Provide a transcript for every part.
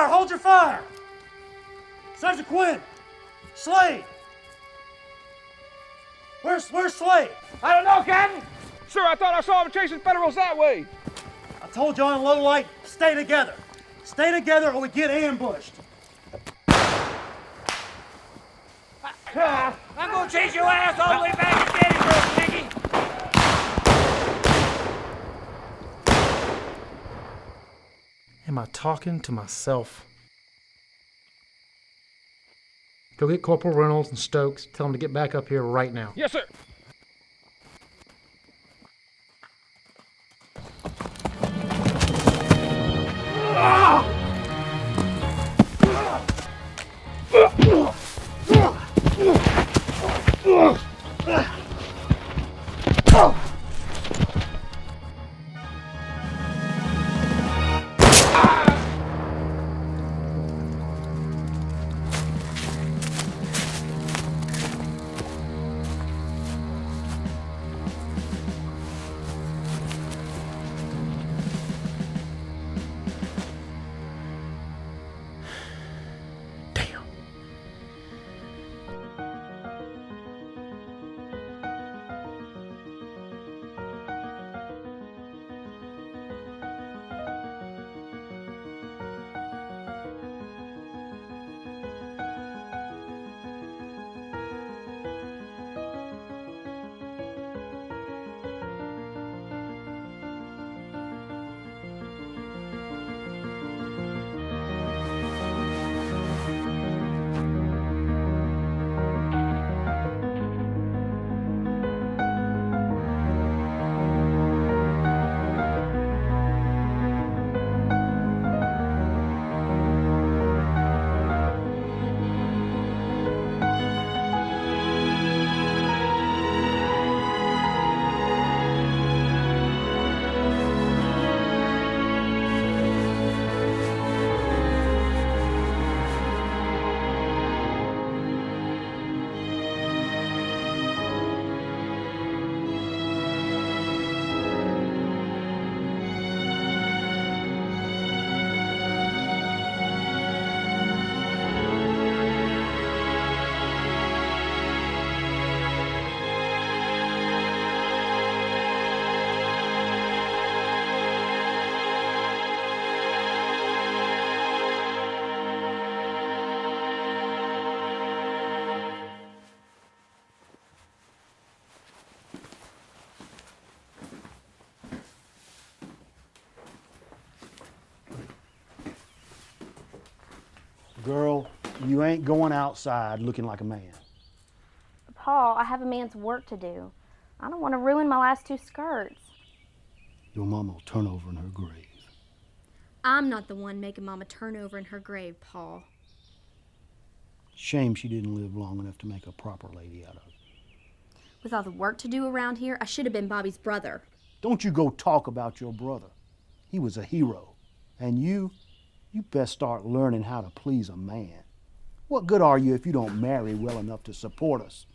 fire! Hold your fire! Sergeant Quinn! Slade! Where's Slade? I don't know, Captain. Sir, I thought I saw him chasing Federals that way. I told you on low light, stay together. Stay together or we get ambushed. I'm gonna chase your ass all the way back to Gettysburg, Nicky! Am I talking to myself? Go get Corporal Reynolds and Stokes. Tell them to get back up here right now. Yes, sir. Girl, you ain't going outside looking like a man. Paul, I have a man's work to do. I don't want to ruin my last 2 skirts. Your mama will turn over in her grave. I'm not the one making Mama turn over in her grave, Paul. Shame she didn't live long enough to make a proper lady out of her. With all the work to do around here, I should have been Bobby's brother. Don't you go talk about your brother. He was a hero. And you best start learning how to please a man. What good are you if you don't marry well enough to support us?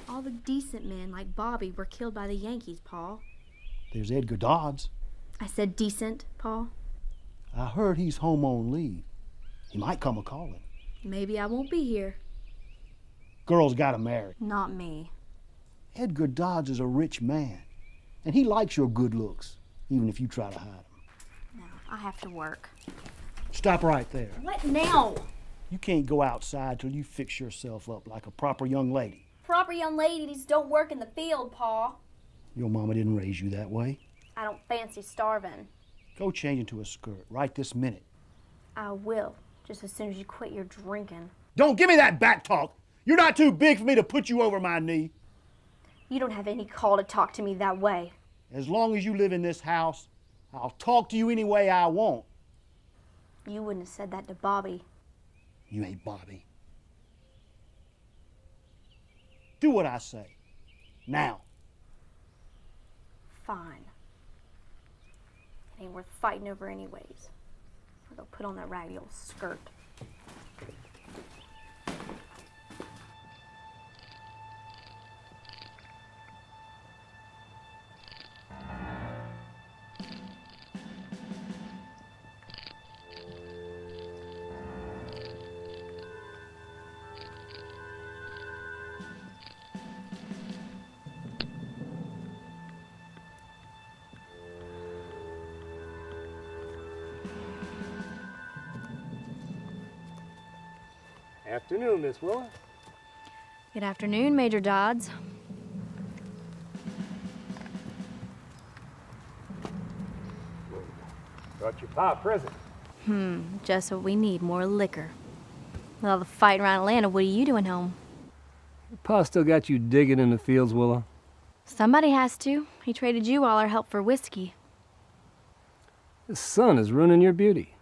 All the decent men like Bobby were killed by the Yankees, Paul. There's Edgar Dods. I said decent, Paul. I heard he's home on leave. He might come a-calling. Maybe I won't be here. Girls gotta marry. Not me. Edgar Dodds is a rich man, and he likes your good looks, even if you try to hide them. No, I have to work. Stop right there. What now? You can't go outside till you fix yourself up like a proper young lady. Proper young ladies don't work in the field, Paul. Your mama didn't raise you that way. I don't fancy starving. Go change into a skirt right this minute. I will, just as soon as you quit your drinking. Don't give me that back talk. You're not too big for me to put you over my knee. You don't have any call to talk to me that way. As long as you live in this house, I'll talk to you any way I want. You wouldn't have said that to Bobby. You ain't Bobby. Do what I say. Now. Fine. It ain't worth fighting over anyways. I'll go put on that raggedy old skirt. Afternoon, Miss Willa. Good afternoon, Major Dods. Brought your pa a present. Just what we need, more liquor. With all the fighting around Atlanta, what are you doing home? Your pa still got you digging in the fields, Willa? Somebody has to. He traded you all our help for whiskey. The sun is ruining your beauty.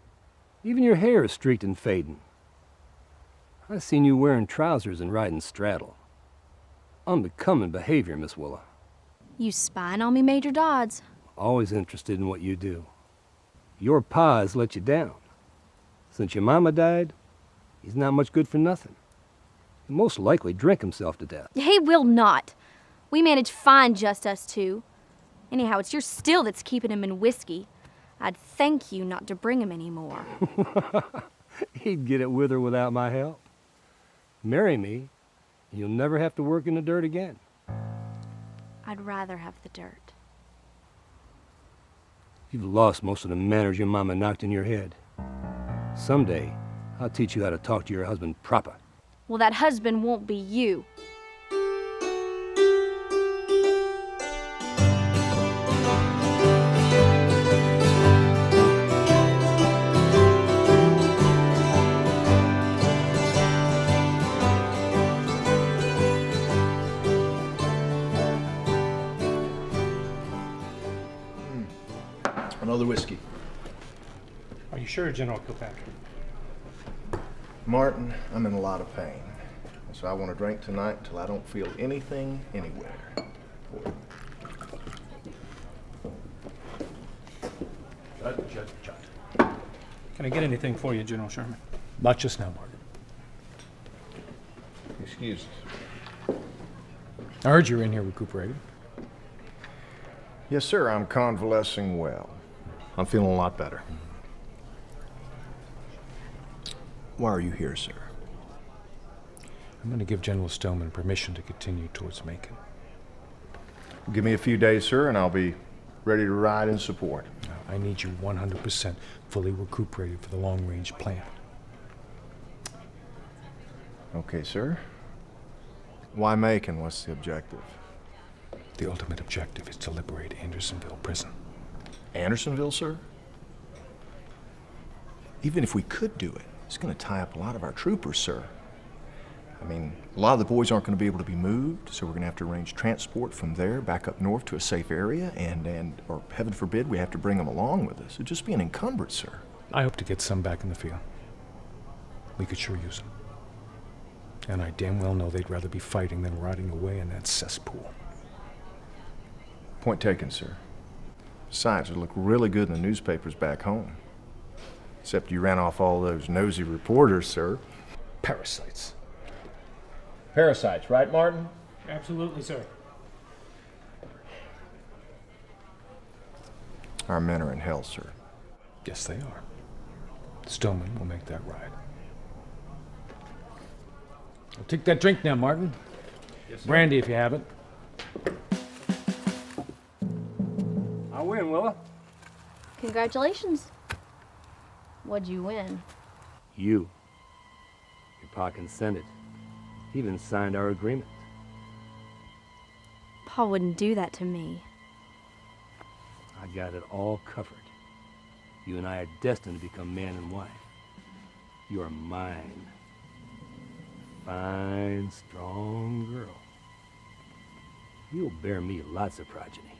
Even your hair is streaked and fading. I seen you wearing trousers and riding straddle. Unbecoming behavior, Miss Willa. You spying on me, Major Dods? Always interested in what you do. Your pa has let you down. Since your mama died, he's not much good for nothing. He'll most likely drink himself to death. He will not. We manage fine, just us two. Anyhow, it's your still that's keeping him in whiskey. I'd thank you not to bring him anymore. He'd get it with or without my help. Marry me, and you'll never have to work in the dirt again. I'd rather have the dirt. You've lost most of the manners your mama knocked in your head. Someday, I'll teach you how to talk to your husband proper. Well, that husband won't be you. Another whiskey. Are you sure, General Kilpatrick? Martin, I'm in a lot of pain. So I want to drink tonight until I don't feel anything anywhere. Judge. Can I get anything for you, General Sherman? Not just now, Martin. Excuse us. I heard you were in here recuperating. Yes, sir, I'm convalescing well. I'm feeling a lot better. Why are you here, sir? I'm going to give General Stoneman permission to continue towards Macon. Give me a few days, sir, and I'll be ready to ride in support. I need you 100% fully recuperated for the long-range plan. Okay, sir. Why Macon? What's the objective? The ultimate objective is to liberate Andersonville Prison. Andersonville, sir? Even if we could do it, it's going to tie up a lot of our troopers, sir. I mean, a lot of the boys aren't going to be able to be moved, so we're going to have to arrange transport from there back up north to a safe area, or heaven forbid, we have to bring them along with us. It'd just be an encumbrance, sir. I hope to get some back in the field. We could sure use them. And I damn well know they'd rather be fighting than rotting away in that cesspool. Point taken, sir. Besides, it look really good in the newspapers back home. Except you ran off all those nosy reporters, sir. Parasites. Parasites, right, Martin? Absolutely, sir. Our men are in hell, sir. Yes, they are. Stoneman will make that ride. Well, take that drink now, Martin. Yes, sir. Brandy, if you have it. I win, Willa. Congratulations. What'd you win? You. Your pa consented. He even signed our agreement. Paul wouldn't do that to me. I got it all covered. You and I are destined to become man and wife. You are mine. Fine, strong girl. You'll bear me lots of progeny.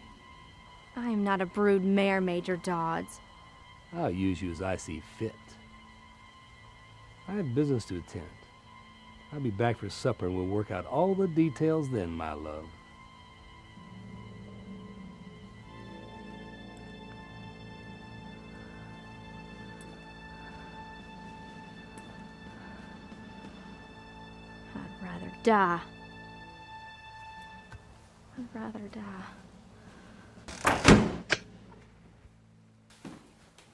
I am not a brood mare, Major Dods. I'll use you as I see fit. I have business to attend. I'll be back for supper and we'll work out all the details then, my love. I'd rather die. I'd rather die.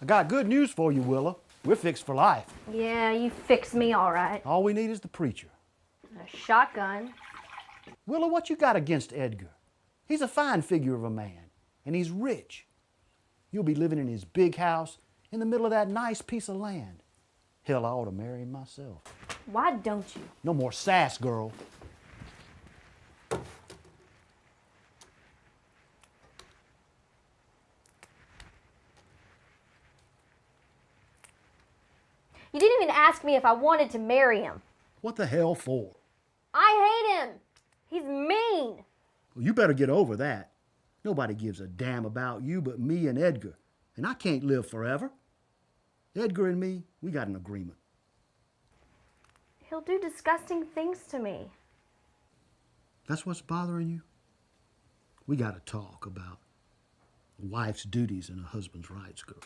I got good news for you, Willa. We're fixed for life. Yeah, you fix me all right. All we need is the preacher. A shotgun. Willa, what you got against Edgar? He's a fine figure of a man, and he's rich. You'll be living in his big house in the middle of that nice piece of land. Hell, I ought to marry him myself. Why don't you? No more sass, girl. You didn't even ask me if I wanted to marry him. What the hell for? I hate him. He's mean. Well, you better get over that. Nobody gives a damn about you but me and Edgar. And I can't live forever. Edgar and me, we got an agreement. He'll do disgusting things to me. That's what's bothering you? We got to talk about a wife's duties and a husband's rights, girl.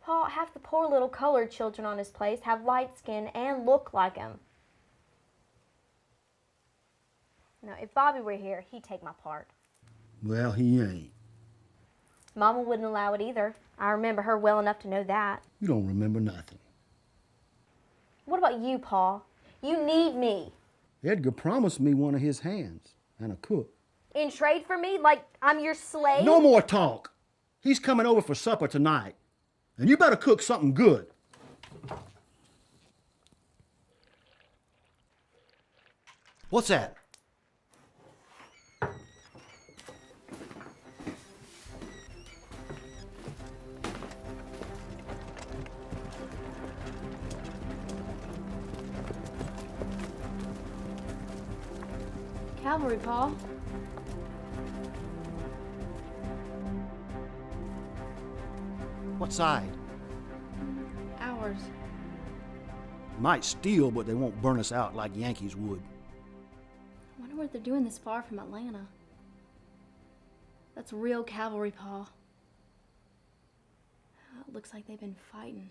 Paul, half the poor little colored children on his place have light skin and look like him. Now, if Bobby were here, he'd take my part. Well, he ain't. Mama wouldn't allow it either. I remember her well enough to know that. You don't remember nothing. What about you, Paul? You need me. Edgar promised me one of his hands and a cook. In trade for me? Like I'm your slave? No more talk. He's coming over for supper tonight. And you better cook something good. What's that? Cavalry, Paul. What side? Ours. Might steal, but they won't burn us out like Yankees would. I wonder what they're doing this far from Atlanta. That's real cavalry, Paul. It looks like they've been fighting.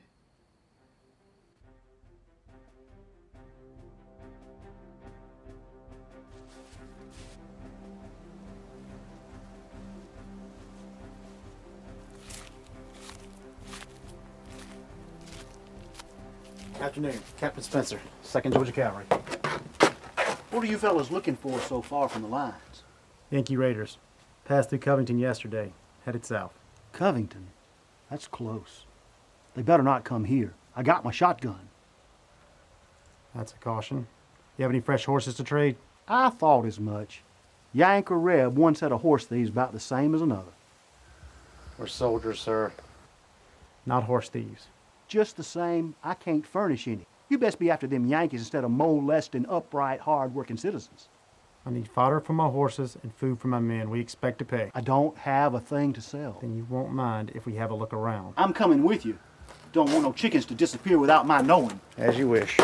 Afternoon, Captain Spencer, 2nd Georgia Cavalry. What are you fellas looking for so far from the lines? Yankee Raiders. Passed through Covington yesterday. Headed south. Covington? That's close. They better not come here. I got my shotgun. That's a caution. You have any fresh horses to trade? I thought as much. Yank or Reb, one set of horse thieves about the same as another. We're soldiers, sir. Not horse thieves. Just the same, I can't furnish any. You best be after them Yankees instead of molesting upright, hard-working citizens. I need fodder for my horses and food for my men. We expect to pay. I don't have a thing to sell. Then you won't mind if we have a look around. I'm coming with you. Don't want no chickens to disappear without my knowing. As you wish.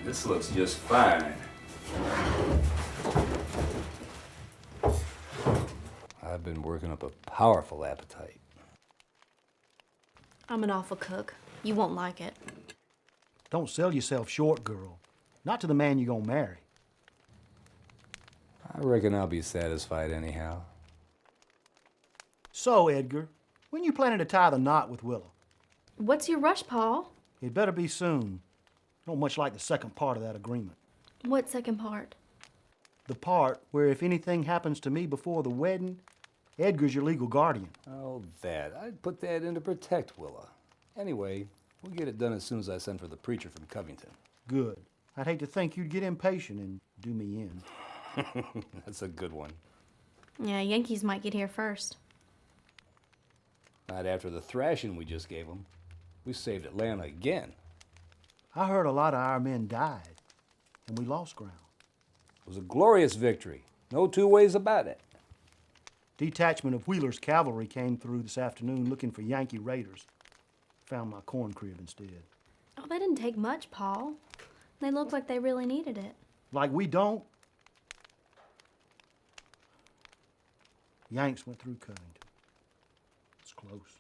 This looks just fine. I've been working up a powerful appetite. I'm an awful cook. You won't like it. Don't sell yourself short, girl. Not to the man you're gonna marry. I reckon I'll be satisfied anyhow. So, Edgar, when you planning to tie the knot with Willa? What's your rush, Paul? It better be soon. Don't much like the second part of that agreement. What second part? The part where if anything happens to me before the wedding, Edgar's your legal guardian. Oh, that. I'd put that in to protect Willa. Anyway, we'll get it done as soon as I send for the preacher from Covington. Good. I'd hate to think you'd get impatient and do me in. That's a good one. Yeah, Yankees might get here first. Not after the thrashing we just gave them. We saved Atlanta again. I heard a lot of our men died, and we lost ground. It was a glorious victory. No two ways about it. Detachment of Wheeler's cavalry came through this afternoon looking for Yankee raiders. Found my corn crib instead. Oh, they didn't take much, Paul. They looked like they really needed it. Like we don't. Yanks went through Covington. It's close.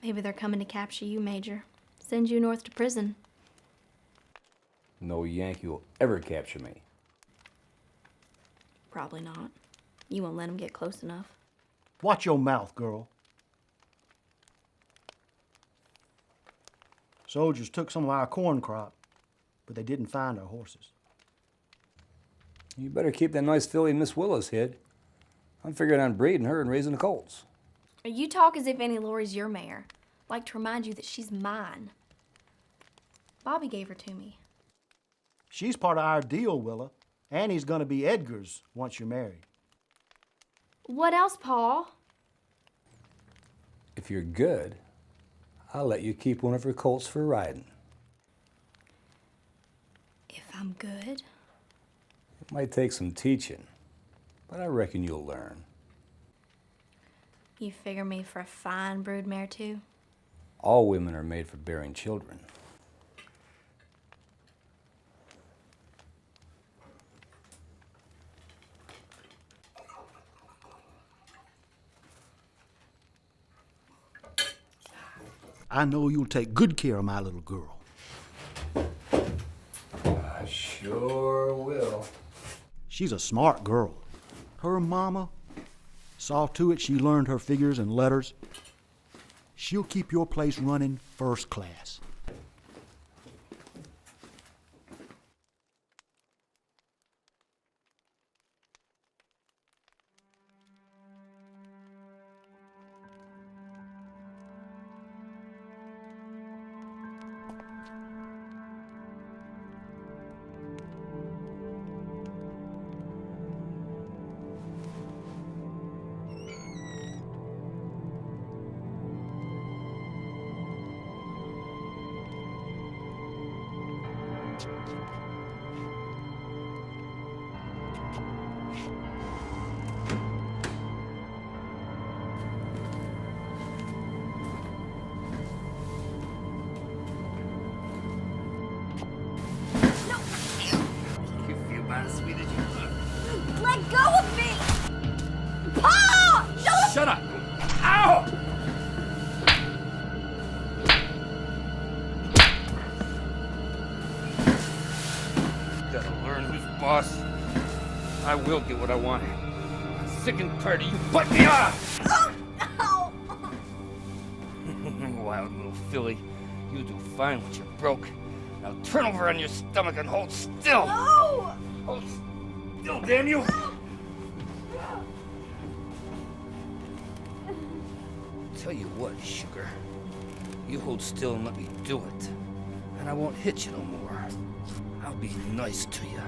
Maybe they're coming to capture you, Major. Send you north to prison. No Yankee will ever capture me. Probably not. You won't let him get close enough. Watch your mouth, girl. Soldiers took some of our corn crop, but they didn't find our horses. You better keep that nice filly in Miss Willa's head. I'm figuring on breeding her and raising the colts. You talk as if Annie Laurie's your mare. I'd like to remind you that she's mine. Bobby gave her to me. She's part of our deal, Willa. Annie's gonna be Edgar's once you're married. What else, Paul? If you're good, I'll let you keep one of her colts for riding. If I'm good? It might take some teaching, but I reckon you'll learn. You figure me for a fine brood mare, too? All women are made for bearing children. I know you'll take good care of my little girl. I sure will. She's a smart girl. Her mama saw to it she learned her figures and letters. She'll keep your place running first class. Let go of me! Paul! Shut up! Ow! Gotta learn who's boss. I will get what I want. I'm sick and tired of you putting me off! Oh, no! Wild little filly. You do fine when you're broke. Now turn over on your stomach and hold still! No! Hold still, damn you! Tell you what, sugar. You hold still and let me do it. And I won't hit you no more. I'll be nice to you.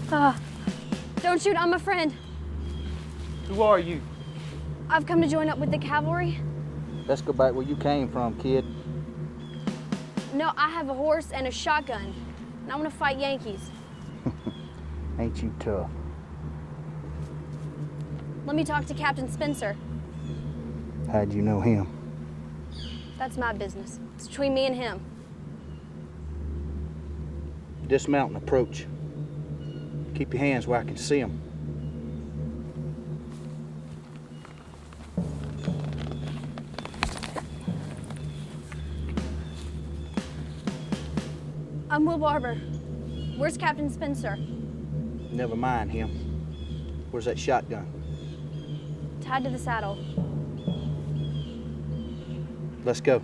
Don't shoot, I'm a friend. Who are you? I've come to join up with the cavalry. Let's go back where you came from, kid. No, I have a horse and a shotgun, and I want to fight Yankees. Ain't you tough? Let me talk to Captain Spencer. How'd you know him? That's my business. It's between me and him. Dismount and approach. Keep your hands where I can see them. I'm Will Barber. Where's Captain Spencer? Never mind him. Where's that shotgun? Tied to the saddle. Let's go.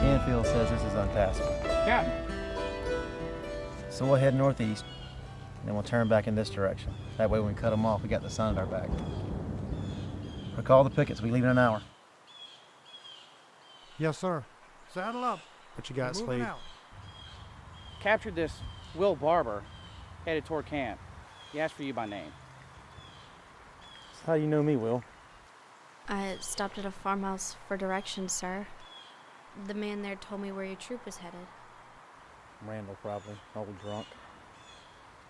Canfield says this is unpassable. Captain. So we'll head northeast, and then we'll turn back in this direction. That way when we cut them off, we got the sun at our back. Recall the pickets. We leave in an hour. Yes, sir. Saddle up. What you got, Slade? Captured this Will Barber, headed toward camp. He asked for you by name. So how do you know me, Will? I stopped at a farmhouse for directions, sir. The man there told me where your troop was headed. Randall, probably. Old drunk.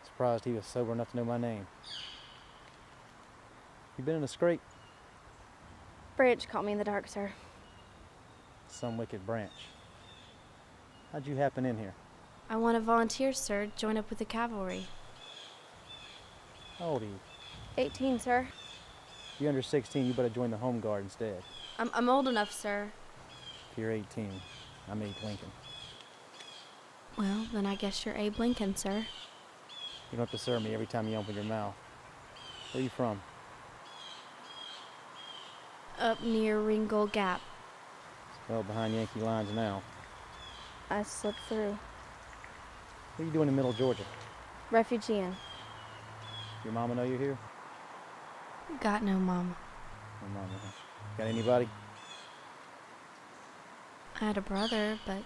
Surprised he was sober enough to know my name. You been in a scrape? Branch caught me in the dark, sir. Some wicked branch. How'd you happen in here? I want to volunteer, sir. Join up with the cavalry. How old are you? 18, sir. If you're under 16, you better join the Home Guard instead. I'm old enough, sir. If you're 18, I'm Abe Lincoln. Well, then I guess you're Abe Lincoln, sir. You don't have to serve me every time you open your mouth. Where are you from? Up near Ringgold Gap. Well, behind Yankee lines now. I slipped through. What are you doing in Middle Georgia? Refugee inn. Your mama know you're here? Got no mama. No mama. Huh? Got anybody? I had a brother, but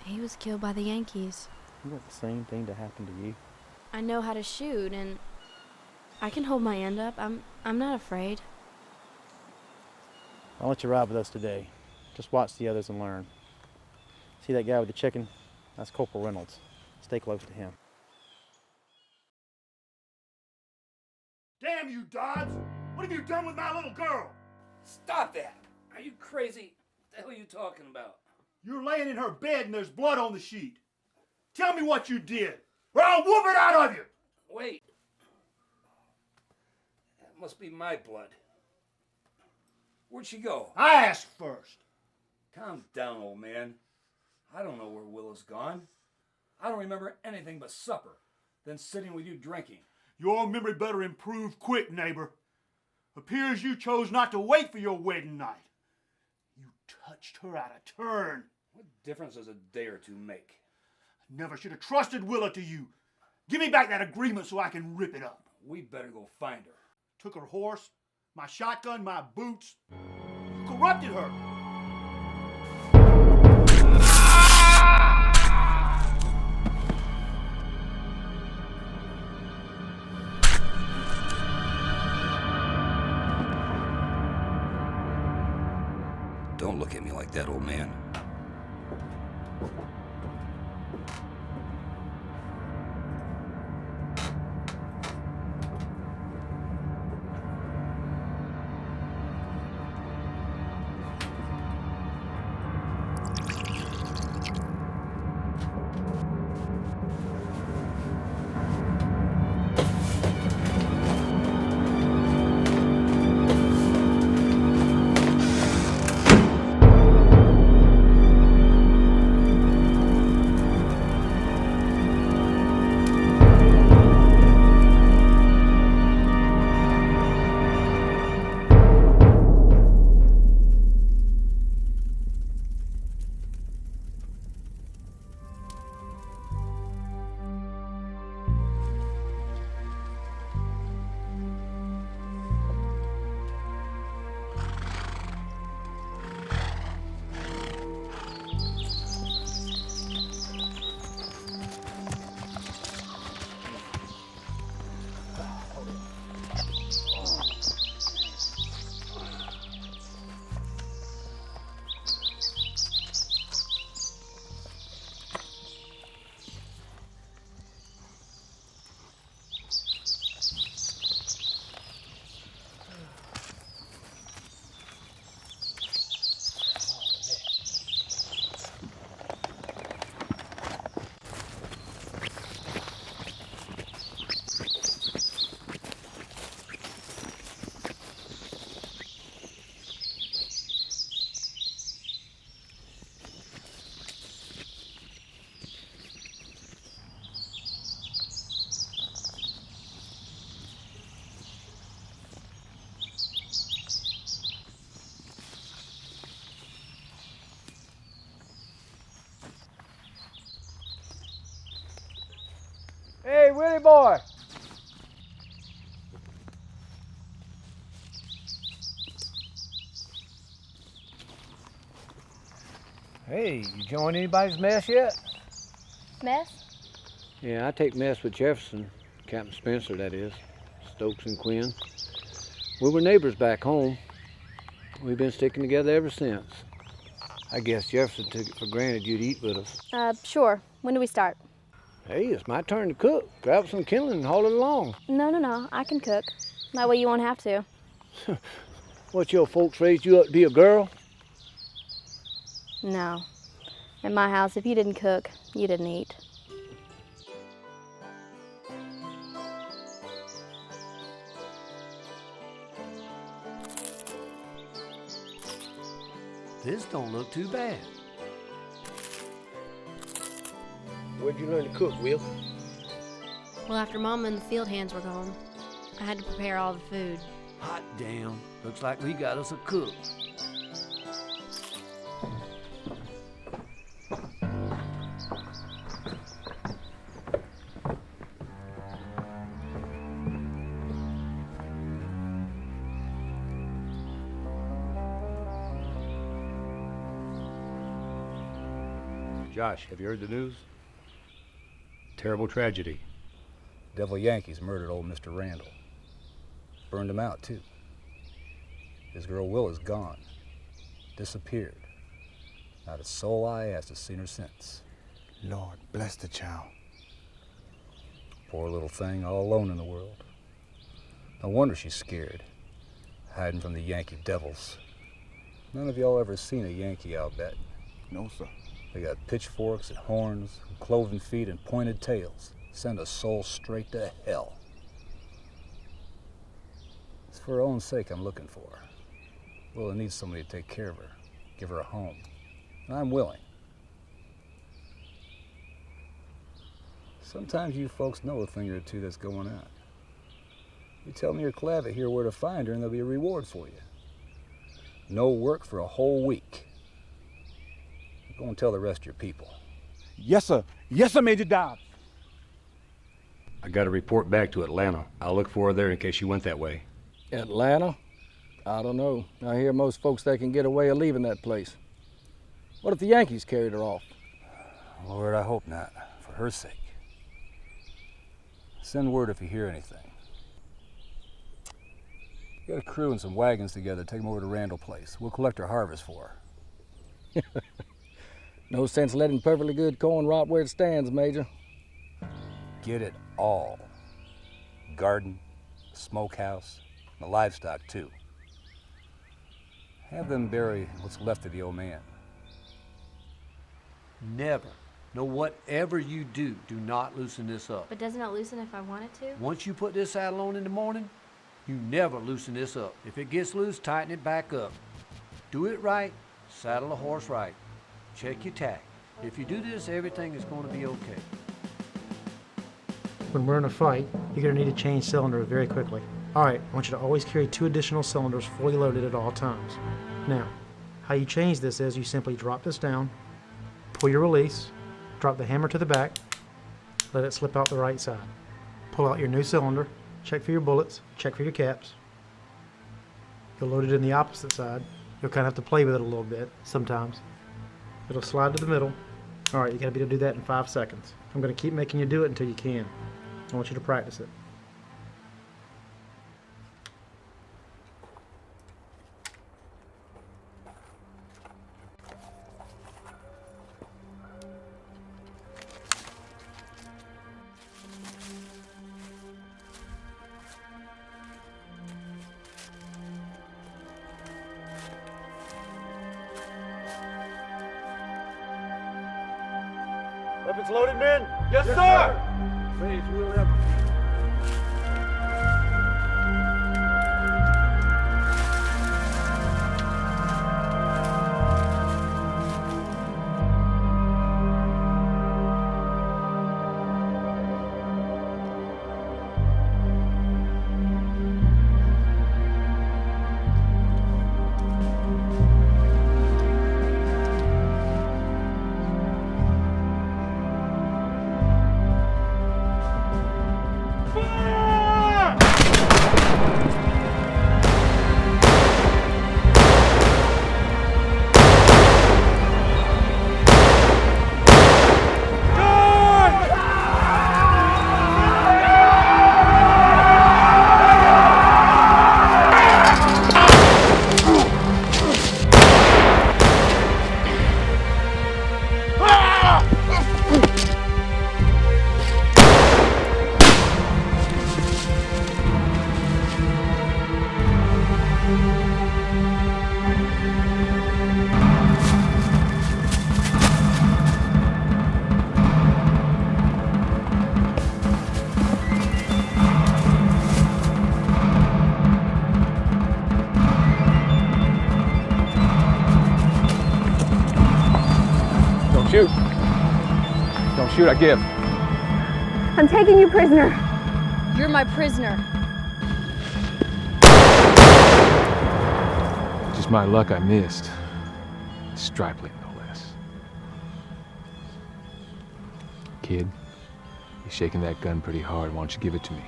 he was killed by the Yankees. You want the same thing to happen to you? I know how to shoot, and I can hold my end up. I'm not afraid. I'll let you ride with us today. Just watch the others and learn. See that guy with the chicken? That's Corporal Reynolds. Stay close to him. Damn you, Dods! What have you done with my little girl? Stop that! Are you crazy? What the hell are you talking about? You're laying in her bed and there's blood on the sheet. Tell me what you did, or I'll whoop it out of you! Wait. That must be my blood. Where'd she go? I asked first. Calm down, old man. I don't know where Willa's gone. I don't remember anything but supper, then sitting with you drinking. Your memory better improve quick, neighbor. Appears you chose not to wait for your wedding night. You touched her out of turn. What difference does a day or two make? Never should have trusted Willa to you. Give me back that agreement so I can rip it up. We better go find her. Took her horse, my shotgun, my boots. You corrupted her. Don't look at me like that, old man. boy. Hey, you join anybody's mess yet? Mess? Yeah, I take mess with Jefferson, Captain Spencer, that is. Stokes and Quinn. We were neighbors back home. We've been sticking together ever since. I guess Jefferson took it for granted you'd eat with us. Sure. When do we start? Hey, it's my turn to cook. Grab some kindling and haul it along. No. I can cook. That way you won't have to. What, your folks raised you up to be a girl? No. In my house, if you didn't cook, you didn't eat. This don't look too bad. Where'd you learn to cook, Will? Well, after Mama and the field hands were gone, I had to prepare all the food. Hot damn. Looks like we got us a cook. Josh, have you heard the news? Terrible tragedy. Devil Yankees murdered old Mr. Randall. Burned him out, too. His girl Willa's gone. Disappeared. Not a soul eye has seen her since. Lord, bless the child. Poor little thing, all alone in the world. No wonder she's scared. Hiding from the Yankee devils. None of y'all ever seen a Yankee, I'll bet. No, sir. They got pitchforks and horns, and cloven feet and pointed tails. Send a soul straight to hell. It's for her own sake I'm looking for. Willa needs somebody to take care of her, give her a home. And I'm willing. Sometimes you folks know a thing or two that's going on. You tell me or Clavitt here where to find her and there'll be a reward for you. No work for a whole week. Go and tell the rest of your people. Yes, sir. Yes, sir, Major Dods. I got to report back to Atlanta. I'll look for her there in case she went that way. Atlanta? I don't know. I hear most folks that can get away are leaving that place. What if the Yankees carried her off? Lord, I hope not. For her sake. Send word if you hear anything. Get a crew and some wagons together. Take them over to Randall Place. We'll collect her harvest for her. No sense letting perfectly good corn rot where it stands, Major. Get it all. Garden, smokehouse, and the livestock, too. Have them bury what's left of the old man. Never. No, whatever you do, do not loosen this up. But doesn't it loosen if I want it to? Once you put this saddle on in the morning, you never loosen this up. If it gets loose, tighten it back up. Do it right, saddle a horse right. Check your tack. If you do this, everything is going to be okay. When we're in a fight, you're going to need to change cylinders very quickly. All right, I want you to always carry 2 additional cylinders fully loaded at all times. Now, how you change this is you simply drop this down, pull your release, drop the hammer to the back, let it slip out the right side. Pull out your new cylinder, check for your bullets, check for your caps. You'll load it in the opposite side. You'll kind of have to play with it a little bit sometimes. It'll slide to the middle. All right, you gotta be able to do that in 5 seconds. I'm gonna keep making you do it until you can. I want you to practice it. Weapons loaded, men? Yes, sir! Praise Will ever. Shoot. Don't shoot, I give. I'm taking you prisoner. You're my prisoner. Just my luck I missed. Stripling, no less. Kid, you're shaking that gun pretty hard. Why don't you give it to me?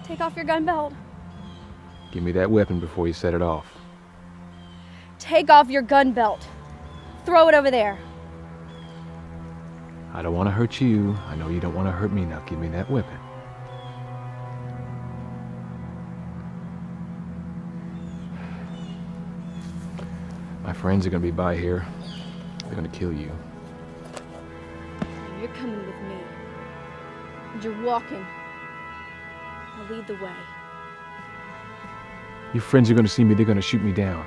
Take off your gun belt. Give me that weapon before you set it off. Take off your gun belt. Throw it over there. I don't want to hurt you. I know you don't want to hurt me. Now give me that weapon. My friends are going to be by here. They're going to kill you. You're coming with me. And you're walking. I'll lead the way. Your friends are going to see me. They're going to shoot me down.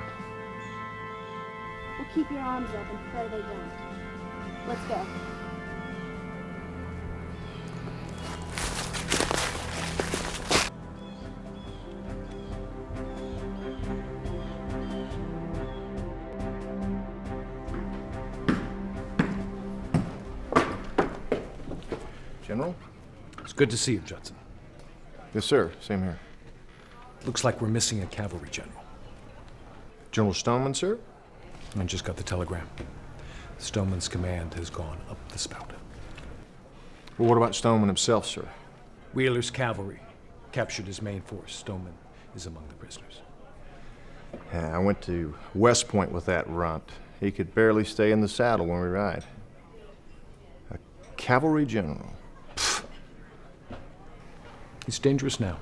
Well, keep your arms up and pray they don't. Let's go. General? It's good to see you, Judson. Yes, sir. Same here. Looks like we're missing a cavalry general. General Stoneman, sir? I just got the telegram. Stoneman's command has gone up the spout. Well, what about Stoneman himself, sir? Wheeler's cavalry captured his main force. Stoneman is among the prisoners. Yeah, I went to West Point with that runt. He could barely stay in the saddle when we ride. A cavalry general. Pfft. He's dangerous now.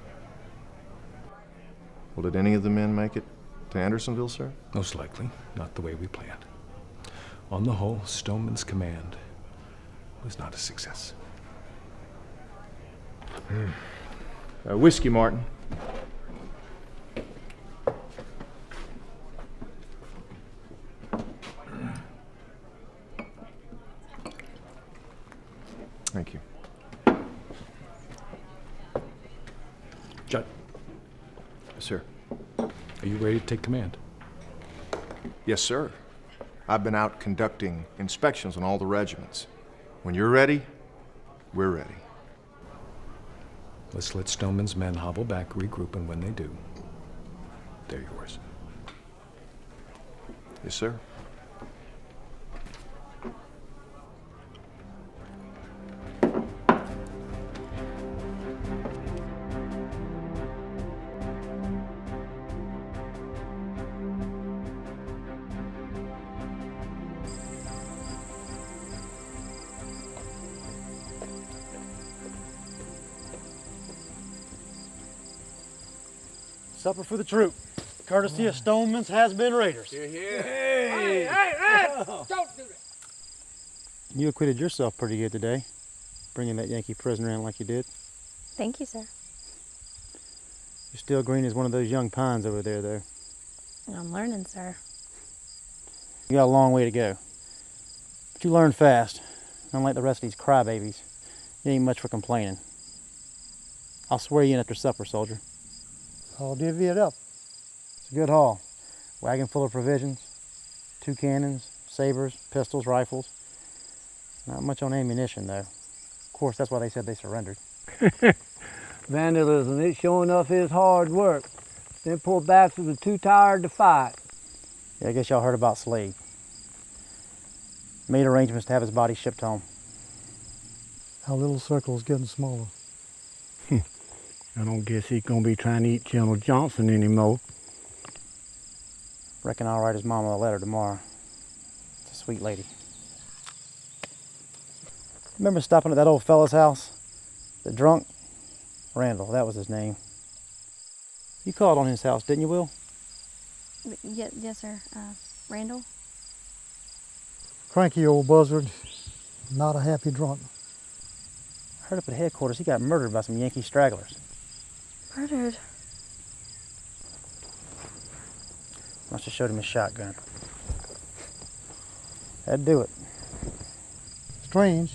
Well, did any of the men make it to Andersonville, sir? Most likely. Not the way we planned. On the whole, Stoneman's command was not a success. Whiskey, Martin. Thank you. Judd. Yes, sir. Are you ready to take command? Yes, sir. I've been out conducting inspections on all the regiments. When you're ready, we're ready. Let's let Stoneman's men hobble back, regroup, and when they do, they're yours. Yes, sir. Supper for the troop, courtesy of Stoneman's has-been raiders. Hey! Don't do that! You acquitted yourself pretty good today, bringing that Yankee prisoner in like you did. Thank you, sir. You're still green as one of those young pines over there, though. I'm learning, sir. You got a long way to go. But you learn fast. Unlike the rest of these crybabies, you ain't much for complaining. I'll swear you in after supper, soldier. I'll divvy it up. It's a good haul. Wagon full of provisions, 2 cannons, sabers, pistols, rifles. Not much on ammunition, though. Of course, that's why they said they surrendered. Vandalism, it showing off his hard work. Them poor bastards were too tired to fight. Yeah, I guess y'all heard about Slade. Made arrangements to have his body shipped home. Our little circle's getting smaller. I don't guess he's gonna be trying to eat General Johnson anymore. Reckon I'll write his mama a letter tomorrow. It's a sweet lady. Remember stopping at that old fella's house? The drunk? Randall, that was his name. You called on his house, didn't you, Will? Yes, sir. Randall? Cranky old buzzard, not a happy drunk. I heard up at headquarters he got murdered by some Yankee stragglers. Murdered? Must have showed him his shotgun. That'd do it. Strange,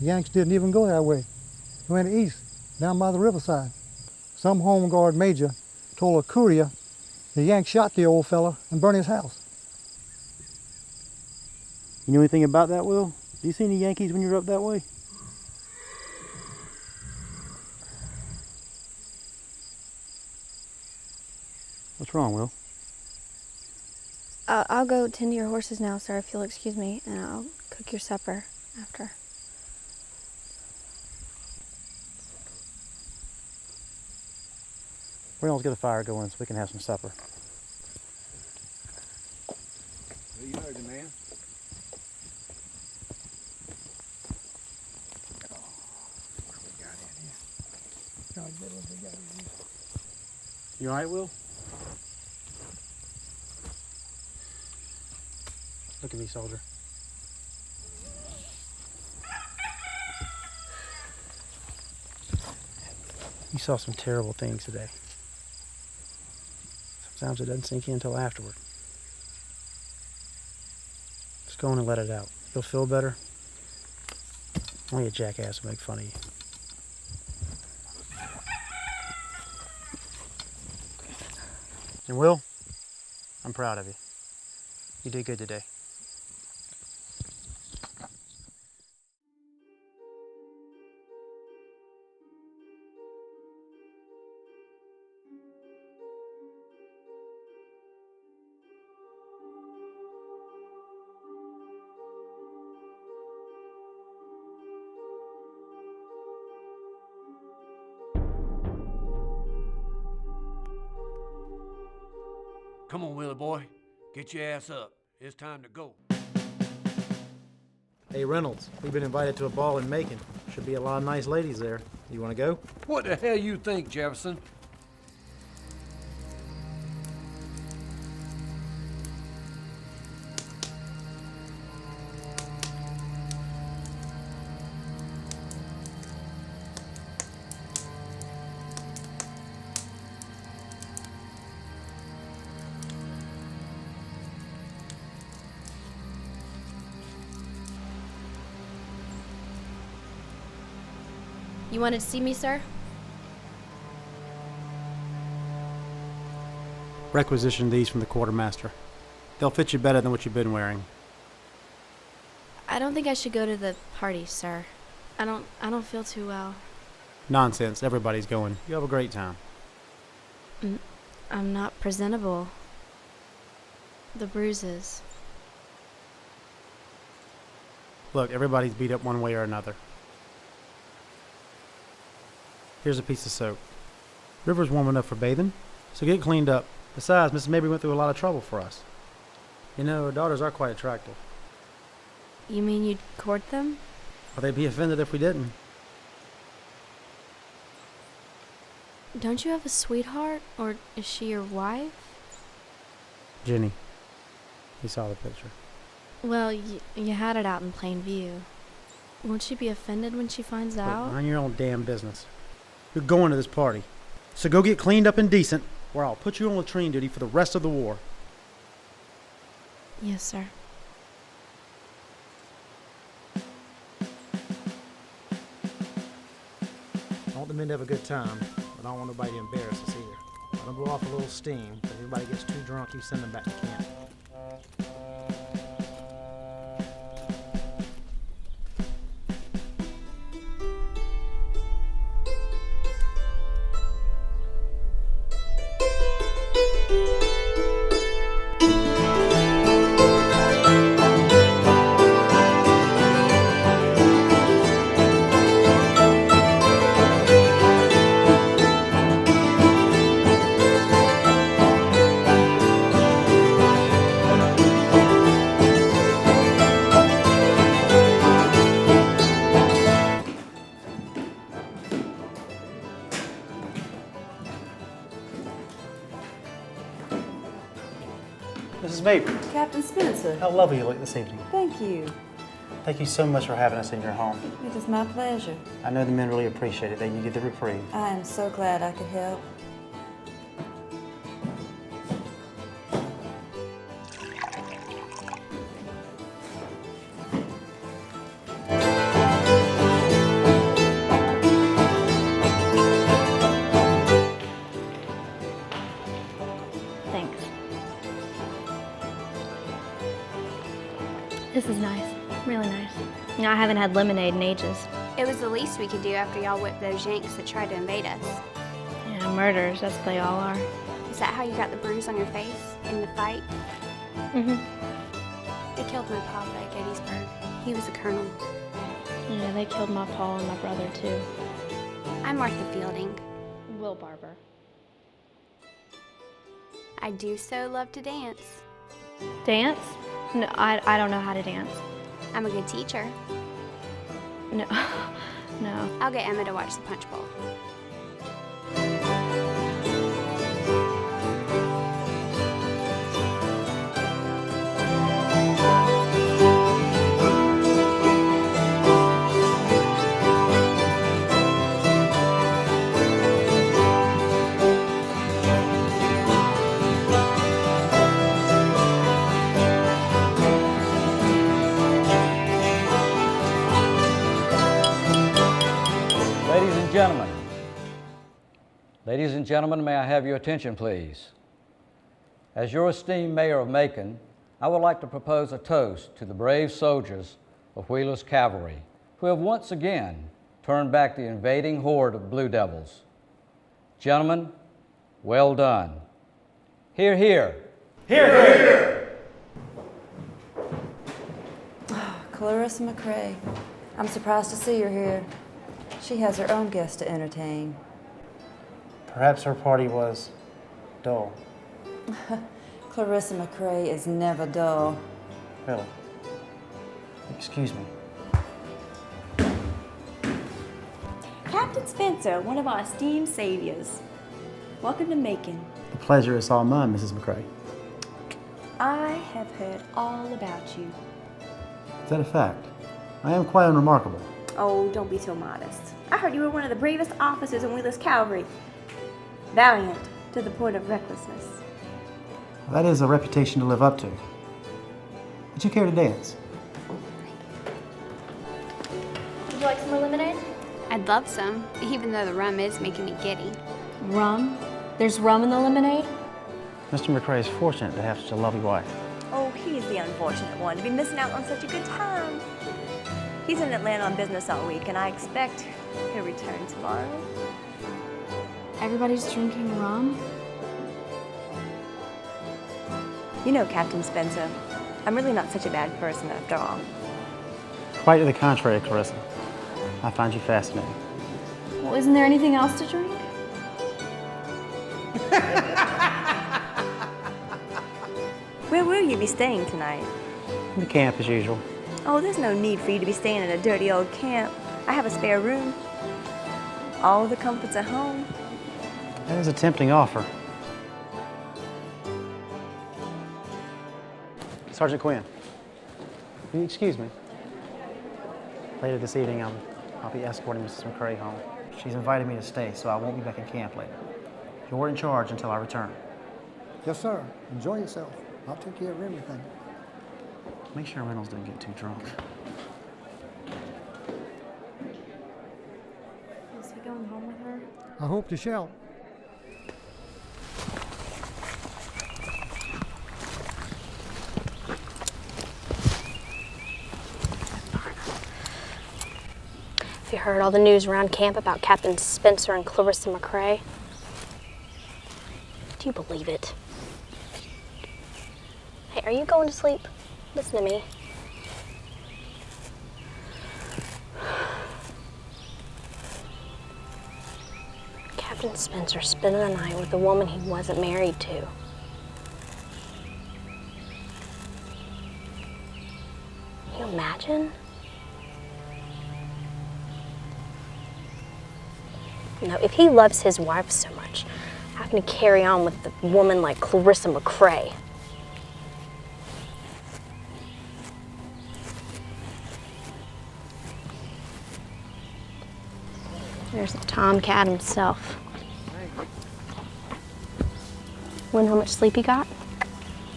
the Yanks didn't even go that way. They went east, down by the riverside. Some home guard major told a courier the Yanks shot the old fella and burned his house. You know anything about that, Will? Do you see any Yankees when you're up that way? What's wrong, Will? I'll go tend to your horses now, sir, if you'll excuse me, and I'll cook your supper after. Reynolds, get a fire going so we can have some supper. Well, you heard the man. You all right, Will? Look at me, soldier. You saw some terrible things today. Sometimes it doesn't sink in until afterward. Just go on and let it out. You'll feel better. Only a jackass will make fun of you. And Will, I'm proud of you. You did good today. Come on, Willie boy. Get your ass up. It's time to go. Hey, Reynolds, we've been invited to a ball in Macon. Should be a lot of nice ladies there. You want to go? What the hell you think, Jefferson? You wanted to see me, sir? Requisition these from the quartermaster. They'll fit you better than what you've been wearing. I don't think I should go to the party, sir. I don't feel too well. Nonsense. Everybody's going. You have a great time. I'm not presentable. The bruises. Look, everybody's beat up one way or another. Here's a piece of soap. River's warm enough for bathing, so get cleaned up. Besides, Mrs. Mabry went through a lot of trouble for us. You know, her daughters are quite attractive. You mean you'd court them? Well, they'd be offended if we didn't. Don't you have a sweetheart, or is she your wife? Jenny. You saw the picture. Well, you had it out in plain view. Won't she be offended when she finds out? Look, mind your own damn business. You're going to this party. So go get cleaned up and decent, or I'll put you on latrine duty for the rest of the war. Yes, sir. I want the men to have a good time, but I don't want nobody to embarrass us either. Let them blow off a little steam. If everybody gets too drunk, you send them back to camp. Mrs. Mabry. Captain Spencer. How lovely you look this evening. Thank you. Thank you so much for having us in your home. It is my pleasure. I know the men really appreciate it that you get the reprieve. I am so glad I could help. This is nice. Really nice. You know, I haven't had lemonade in ages. It was the least we could do after y'all whipped those Yanks that tried to invade us. Yeah, murderers, that's what they all are. Is that how you got the bruise on your face in the fight? Mm-hmm. They killed my papa at Gettysburg. He was a colonel. Yeah, they killed my pa and my brother, too. I'm Martha Fielding. Will Barber. I do so love to dance. Dance? No, I don't know how to dance. I'm a good teacher. No, no. I'll get Emma to watch the Punch Bowl. Ladies and gentlemen, may I have your attention, please? As your esteemed mayor of Macon, I would like to propose a toast to the brave soldiers of Willa's Cavalry, who have once again turned back the invading horde of Blue Devils. Gentlemen, well done. Hear, hear. Hear, hear. Clarissa McCrae, I'm surprised to see her here. She has her own guests to entertain. Perhaps her party was dull. Clarissa McCrae is never dull. Really? Excuse me. Captain Spencer, one of our esteemed saviors. Welcome to Macon. The pleasure is all mine, Mrs. McCrae. I have heard all about you. Is that a fact? I am quite unremarkable. Oh, don't be so modest. I heard you were one of the bravest officers in Willa's Cavalry. Valiant to the point of recklessness. Well, that is a reputation to live up to. Would you care to dance? Would you like some more lemonade? I'd love some, even though the rum is making me giddy. Rum? There's rum in the lemonade? Mr. McCrae is fortunate to have such a lovely wife. Oh, he's the unfortunate one to be missing out on such a good time. He's in Atlanta on business all week, and I expect he'll return tomorrow. Everybody's drinking rum? You know, Captain Spencer, I'm really not such a bad person after all. Quite to the contrary, Clarissa. I find you fascinating. Well, isn't there anything else to drink? Where will you be staying tonight? In the camp, as usual. Oh, there's no need for you to be staying in a dirty old camp. I have a spare room. All the comforts at home. That is a tempting offer. Sergeant Quinn, will you excuse me? Later this evening, I'll be escorting Mrs. McCrae home. She's invited me to stay, so I won't be back in camp later. You're in charge until I return. Yes, sir. Enjoy yourself. I'll take care of everything. Make sure Reynolds doesn't get too drunk. Is he going home with her? I hope to shall. Have you heard all the news around camp about Captain Spencer and Clarissa McCrae? Do you believe it? Hey, are you going to sleep? Listen to me. Captain Spencer spending the night with a woman he wasn't married to. Can you imagine? Now, if he loves his wife so much, how can he carry on with a woman like Clarissa McCrae? There's the tomcat himself. Wonder how much sleep he got?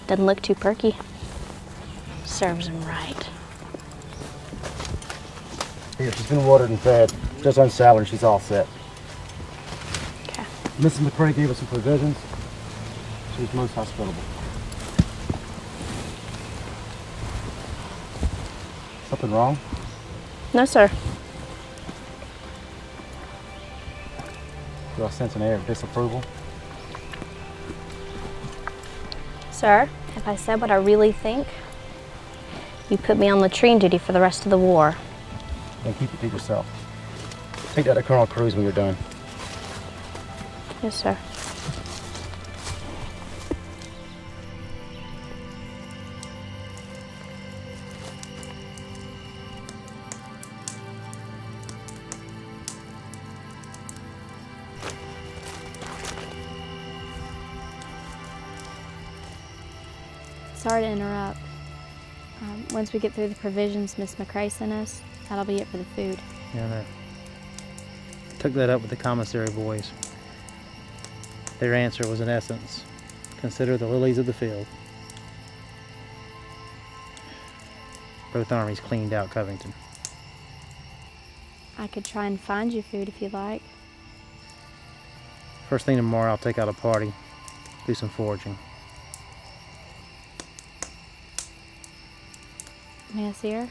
Doesn't look too perky. Serves him right. Here, she's been watered and fed. Just unsaddled and she's all set. Okay. Mrs. McCrae gave us some provisions. She's most hospitable. Something wrong? No, sir. Do I sense an air of disapproval? Sir, if I said what I really think, you put me on latrine duty for the rest of the war. Then keep it to yourself. Take that to Colonel Cruz when you're done. Yes, sir. Sorry to interrupt. Once we get through the provisions Miss McCrae sent us, that'll be it for the food. Yeah, I know. Took that up with the commissary boys. Their answer was, in essence, consider the lilies of the field. Both armies cleaned out Covington. I could try and find you food if you like. First thing tomorrow, I'll take out a party, do some foraging. May I see her?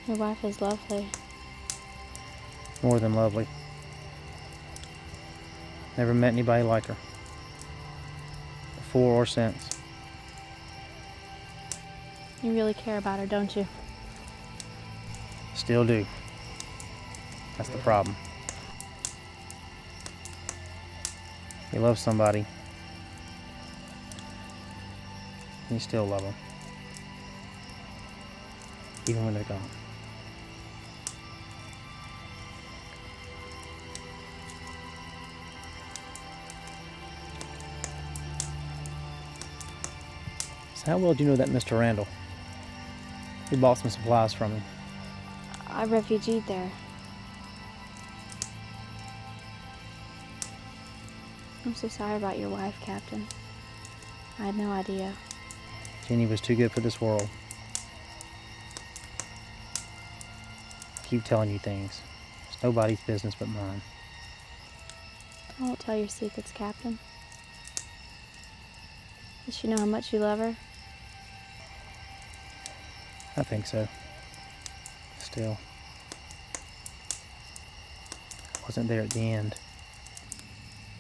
Your wife is lovely. More than lovely. Never met anybody like her. Before or since. You really care about her, don't you? Still do. That's the problem. You love somebody, you still love them. Even when they're gone. So how well do you know that Mr. Randall? He bought some supplies from me. I refugeed there. I'm so sorry about your wife, Captain. I had no idea. Jeannie was too good for this world. I keep telling you things. It's nobody's business but mine. I won't tell your secrets, Captain. Does she know how much you love her? I think so. Still. I wasn't there at the end.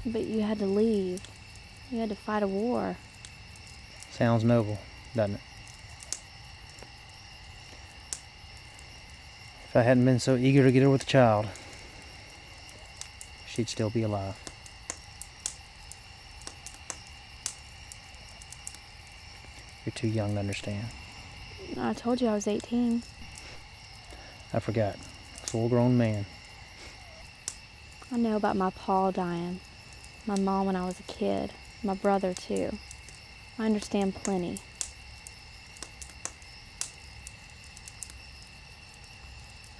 But you had to leave. You had to fight a war. Sounds noble, doesn't it? If I hadn't been so eager to get her with a child, she'd still be alive. You're too young to understand. I told you I was 18. I forgot. Full-grown man. I know about my pa dying, my mom when I was a kid, my brother too. I understand plenty.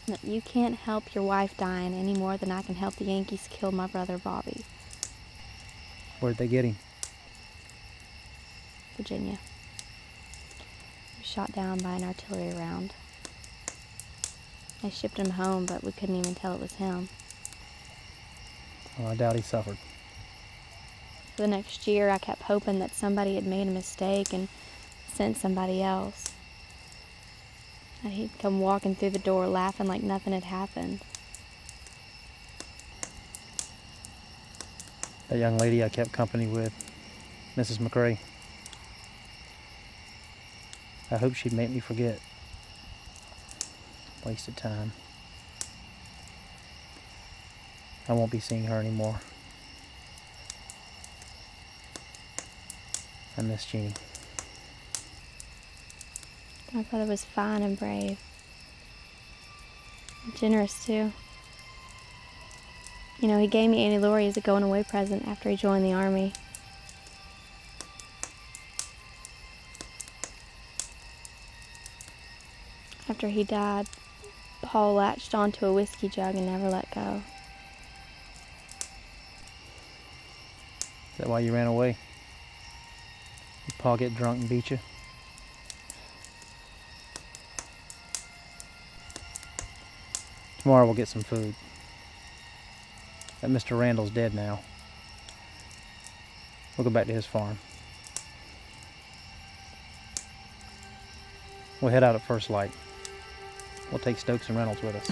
But you can't help your wife dying any more than I can help the Yankees kill my brother Bobby. Where'd they get him? Virginia. He was shot down by an artillery round. They shipped him home, but we couldn't even tell it was him. Well, I doubt he suffered. For the next year, I kept hoping that somebody had made a mistake and sent somebody else. That he'd come walking through the door laughing like nothing had happened. That young lady I kept company with, Mrs. McCrae. I hoped she'd make me forget. Wasted time. I won't be seeing her anymore. I miss Jeannie. My brother was fine and brave. Generous, too. You know, he gave me Annie Laurie as a going-away present after he joined the Army. After he died, Paul latched onto a whiskey jug and never let go. Is that why you ran away? Did Paul get drunk and beat you? Tomorrow we'll get some food. That Mr. Randall's dead now. We'll go back to his farm. We'll head out at first light. We'll take Stokes and Reynolds with us.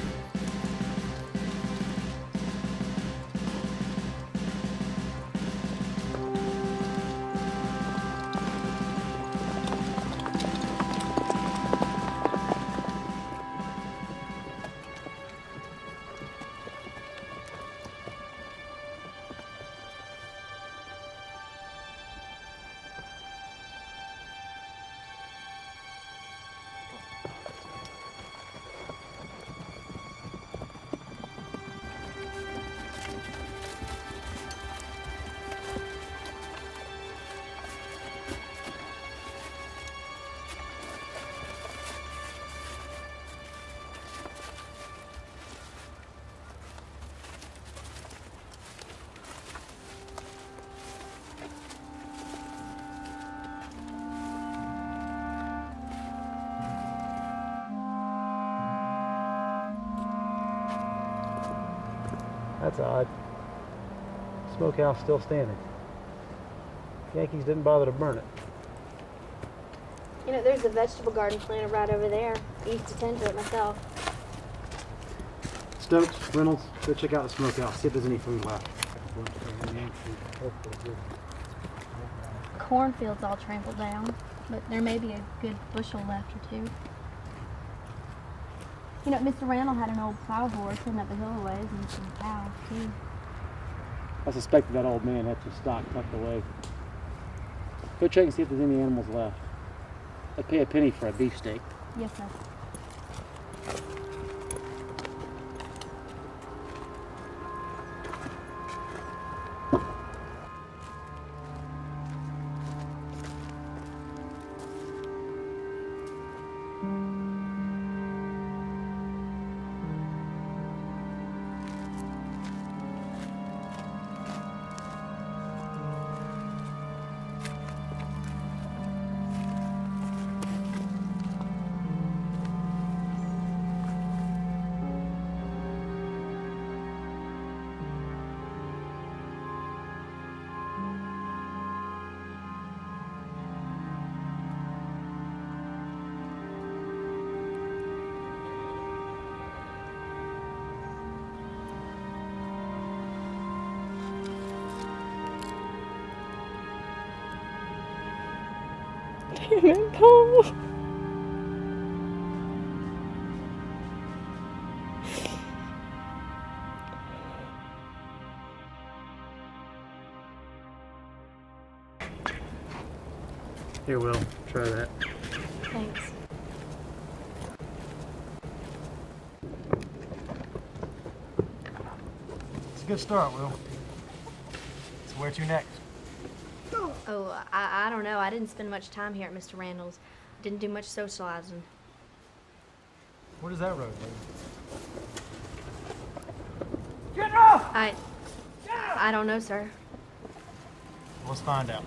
That's odd. Smokehouse still standing. Yankees didn't bother to burn it. You know, there's a vegetable garden planted right over there. I used to tend to it myself. Stokes, Reynolds, go check out the smokehouse, see if there's any food left. Cornfield's all trampled down, but there may be a good bushel left or two. You know, Mr. Randall had an old plow horse heading up the hill a ways and some cows, too. I suspected that old man had some stock tucked away. Go check and see if there's any animals left. I'd pay a penny for a beefsteak. Yes, sir. Damn it, Paul. Here, Will, try that. Thanks. It's a good start, Will. So where to next? Oh, I don't know. I didn't spend much time here at Mr. Randall's. Didn't do much socializing. Where does that road lead? Get off! I don't know, sir. Let's find out.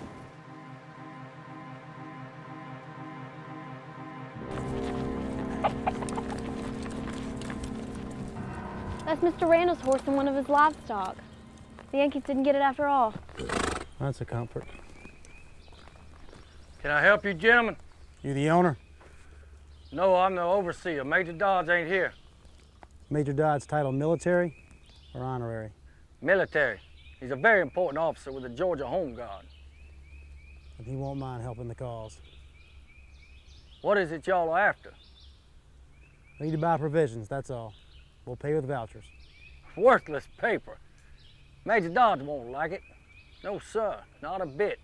That's Mr. Randall's horse and one of his livestock. The Yankees didn't get it after all. That's a comfort. Can I help you, gentlemen? You the owner? No, I'm the overseer. Major Dods ain't here. Major Dodd's title military or honorary? Military. He's a very important officer with the Georgia Home Guard. But he won't mind helping the cause. What is it y'all are after? We need to buy provisions, that's all. We'll pay with vouchers. Worthless paper. Major Dodds won't like it. No, sir, not a bit.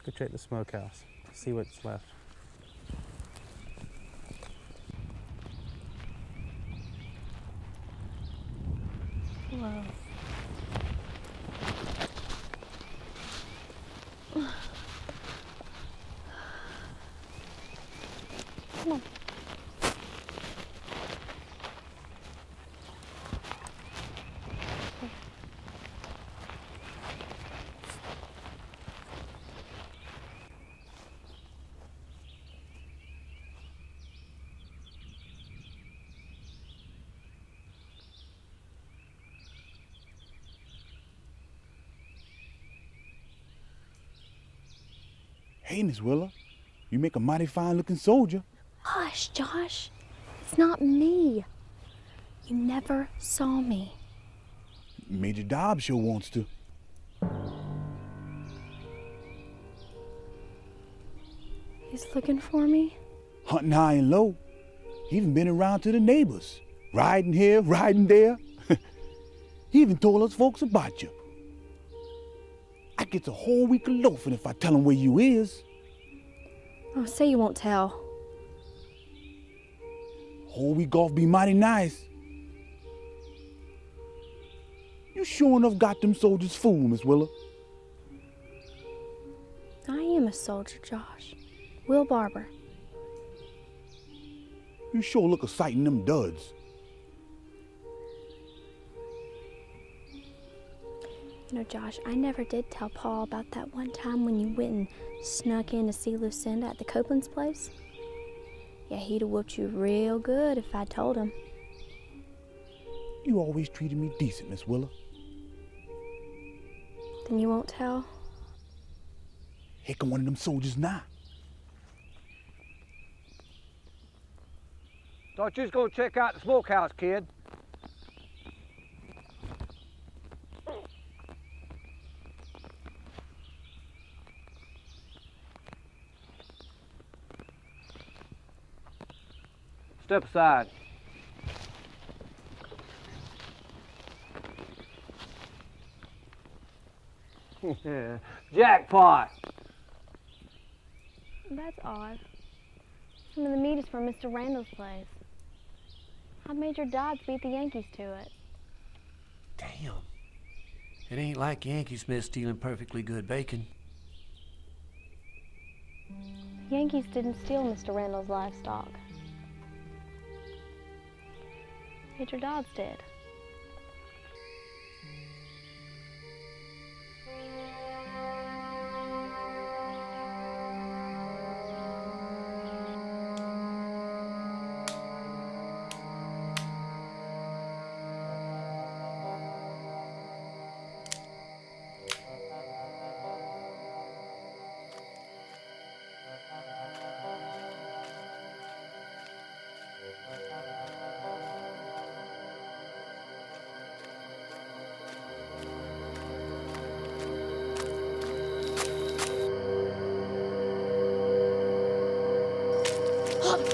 Go check the smokehouse, see what's left. Whoa. Come on. Hey, Miss Willa, you make a mighty fine-looking soldier. Hush, Josh. It's not me. You never saw me. Major Dobbs sure wants to. He's looking for me? Hunting high and low. He even been around to the neighbors. Riding here, riding there. He even told us folks about you. I gets a whole week of loafing if I tell him where you is. Oh, say you won't tell. Whole week off be mighty nice. You sure enough got them soldiers fooled, Miss Willa. I am a soldier, Josh. Will Barber. You sure look a sight in them duds. You know, Josh, I never did tell Paul about that one time when you went and snuck in to see Lucinda at the Copeland's place. Yeah, he'd have whooped you real good if I'd told him. You always treated me decent, Miss Willa. Then you won't tell? Here come one of them soldiers now. Thought you was gonna check out the smokehouse, kid. Step aside. Jackpot! That's odd. Some of the meat is from Mr. Randall's place. How'd Major Dods beat the Yankees to it? Damn. It ain't like Yankee Smith stealing perfectly good bacon. The Yankees didn't steal Mr. Randall's livestock. Major Dods did.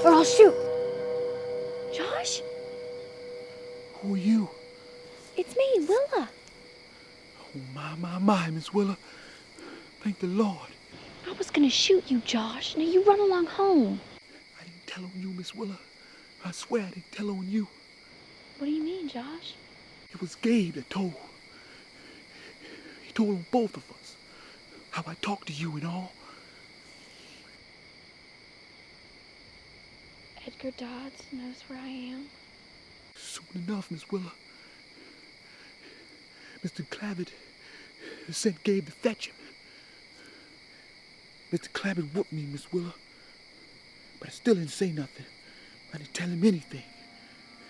Or I'll shoot. Josh? Who are you? It's me, Willa. Oh, my, Miss Willa. Thank the Lord. I was gonna shoot you, Josh. Now you run along home. I didn't tell on you, Miss Willa. I swear I didn't tell on you. What do you mean, Josh? It was Gabe that told. He told on both of us. How I talked to you and all. Edgar Dodds knows where I am. Soon enough, Miss Willa. Mr. Clavitt sent Gabe to fetch him. Mr. Clavitt whooped me, Miss Willa. But I still didn't say nothing. I didn't tell him anything.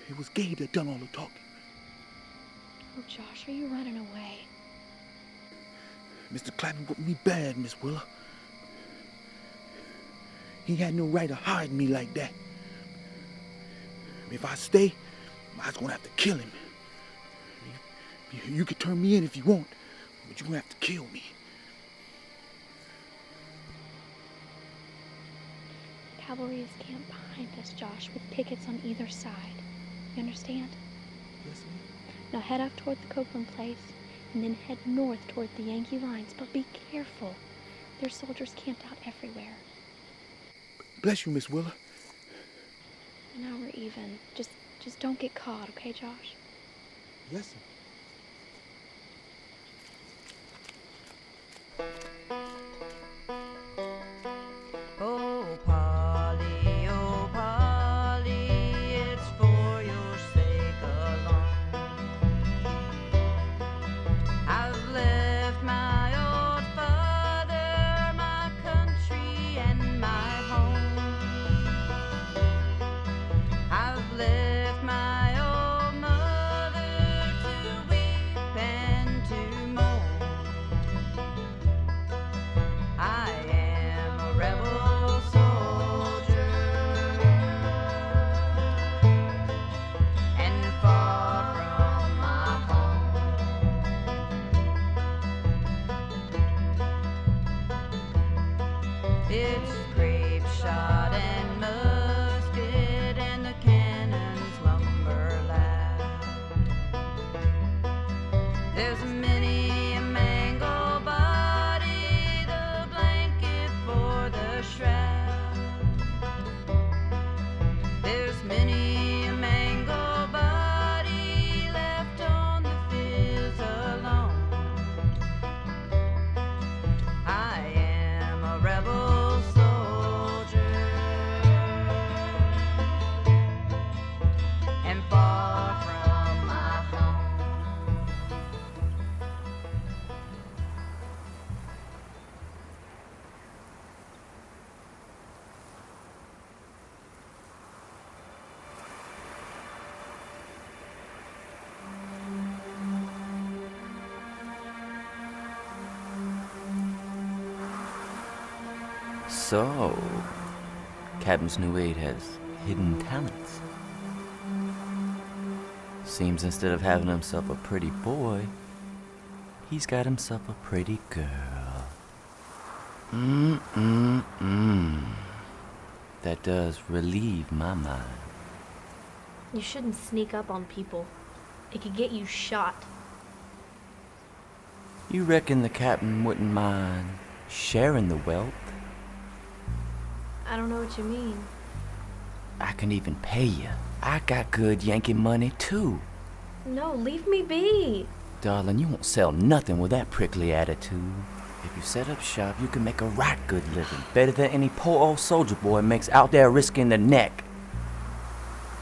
It was Gabe that done all the talking. Oh, Josh, are you running away? Mr. Clavitt whooped me bad, Miss Willa. He had no right of hiding me like that. If I stay, I was gonna have to kill him. You could turn me in if you want, but you're gonna have to kill me. Cavalry is camped behind us, Josh, with pickets on either side. You understand? Yes, ma'am. Now head up toward the Copeland place, and then head north toward the Yankee lines, but be careful. There's soldiers camped out everywhere. Bless you, Miss Willa. Now we're even. Just don't get caught, okay, Josh? Yes, sir. Oh, Polly, it's for your sake alone. I've left my old father, my country, and my home. I've left my old mother to weep and to moan. So, Captain Snow-Aid has hidden talents. Seems instead of having himself a pretty boy, he's got himself a pretty girl. That does relieve my mind. You shouldn't sneak up on people. It could get you shot. You reckon the captain wouldn't mind sharing the wealth? I don't know what you mean. I can even pay you. I got good Yankee money, too. No, leave me be. Darling, you won't sell nothing with that prickly attitude. If you set up shop, you can make a right good living. Better than any poor old soldier boy makes out there risking their neck.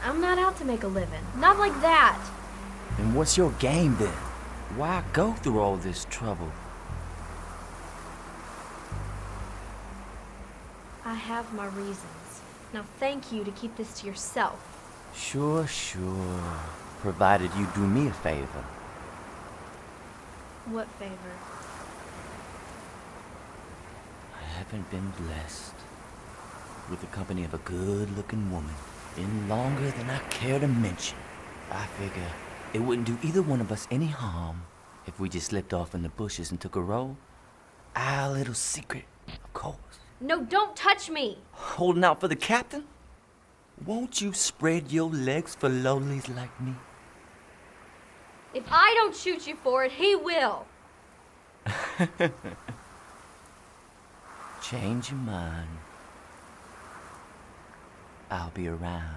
I'm not out to make a living. Not like that. Then what's your game then? Why go through all this trouble? I have my reasons. Now thank you to keep this to yourself. Sure. Provided you do me a favor. What favor? I haven't been blessed with the company of a good-looking woman in longer than I care to mention. I figure it wouldn't do either one of us any harm if we just slipped off in the bushes and took a roll. Our little secret, of course. No, don't touch me! Holding out for the captain? Won't you spread your legs for lowlies like me? If I don't shoot you for it, he will. Change your mind. I'll be around.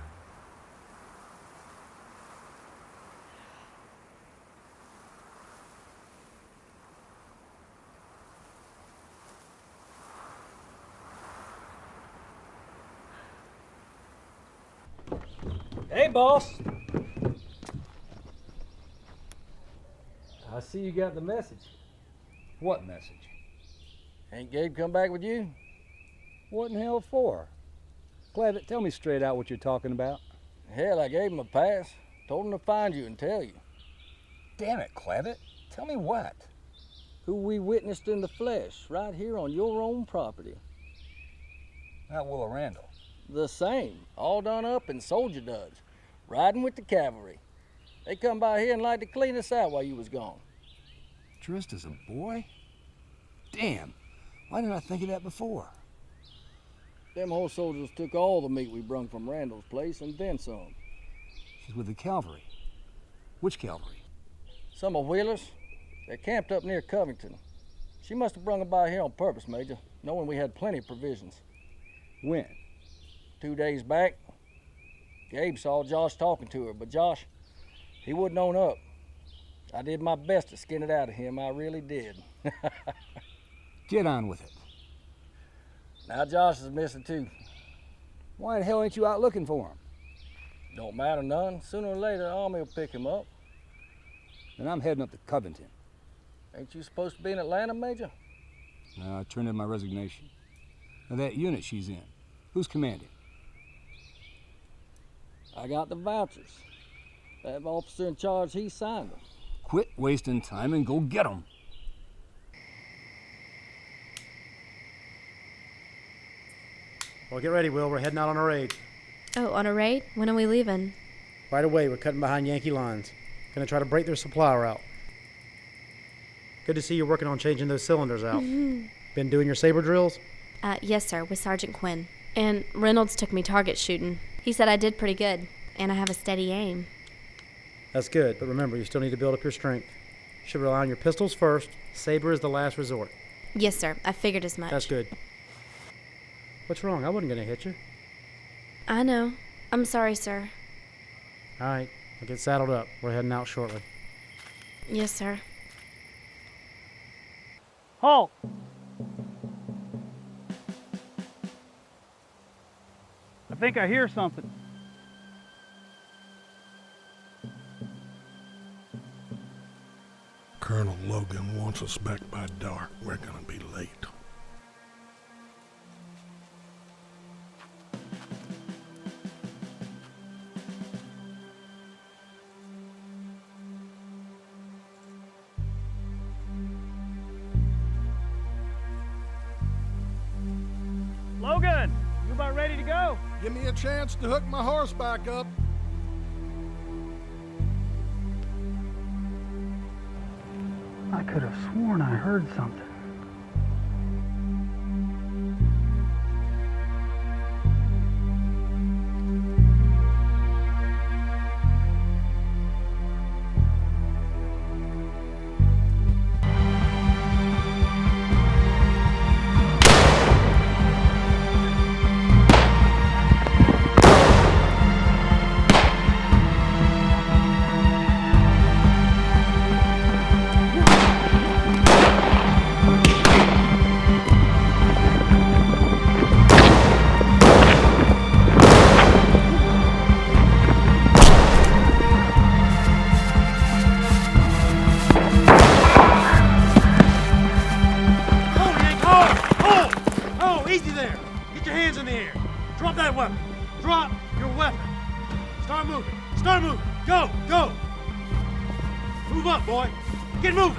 Hey, boss. I see you got the message. What message? Ain't Gabe come back with you? What in hell for? Clavitt, tell me straight out what you're talking about. Hell, I gave him a pass. Told him to find you and tell you. Damn it, Clavitt. Tell me what? Who we witnessed in the flesh, right here on your own property. Not Willa Randall. The same. All done up in soldier duds. Riding with the cavalry. They come by here and like to clean us out while you was gone. Dressed as a boy? Damn. Why didn't I think of that before? Them horse soldiers took all the meat we brung from Randall's place and then some. She's with the cavalry. Which cavalry? Some of Wheeler's. They're camped up near Covington. She must have brung them by here on purpose, Major, knowing we had plenty of provisions. When? 2 days back. Gabe saw Josh talking to her, but Josh, he wouldn't own up. I did my best to skin it out of him, I really did. Get on with it. Now Josh is missing too. Why the hell ain't you out looking for him? Don't matter none. Sooner or later, the Army will pick him up. Then I'm heading up to Covington. Ain't you supposed to be in Atlanta, Major? No, I turned in my resignation. Now that unit she's in, who's commanding? I got the vouchers. That officer in charge, he signed them. Quit wasting time and go get them. Well, get ready, Will. We're heading out on a raid. Oh, on a raid? When are we leaving? Right away. We're cutting behind Yankee lines. Gonna try to break their supply route. Good to see you working on changing those cylinders out. Been doing your saber drills? Yes, sir, with Sergeant Quinn. And Reynolds took me target shooting. He said I did pretty good, and I have a steady aim. That's good, but remember, you still need to build up your strength. Should rely on your pistols first. Saber is the last resort. Yes, sir. I figured as much. That's good. What's wrong? I wasn't gonna hit you. I know. I'm sorry, sir. All right, I'll get saddled up. We're heading out shortly. Yes, sir. Halt! I think I hear something. Colonel Logan wants us back by dark. We're gonna be late. Logan, you about ready to go? Give me a chance to hook my horse back up. I could have sworn I heard something. Easy there. Get your hands in the air. Drop that weapon. Drop your weapon. Start moving. Start moving. Go, go. Move up, boy. Get moving.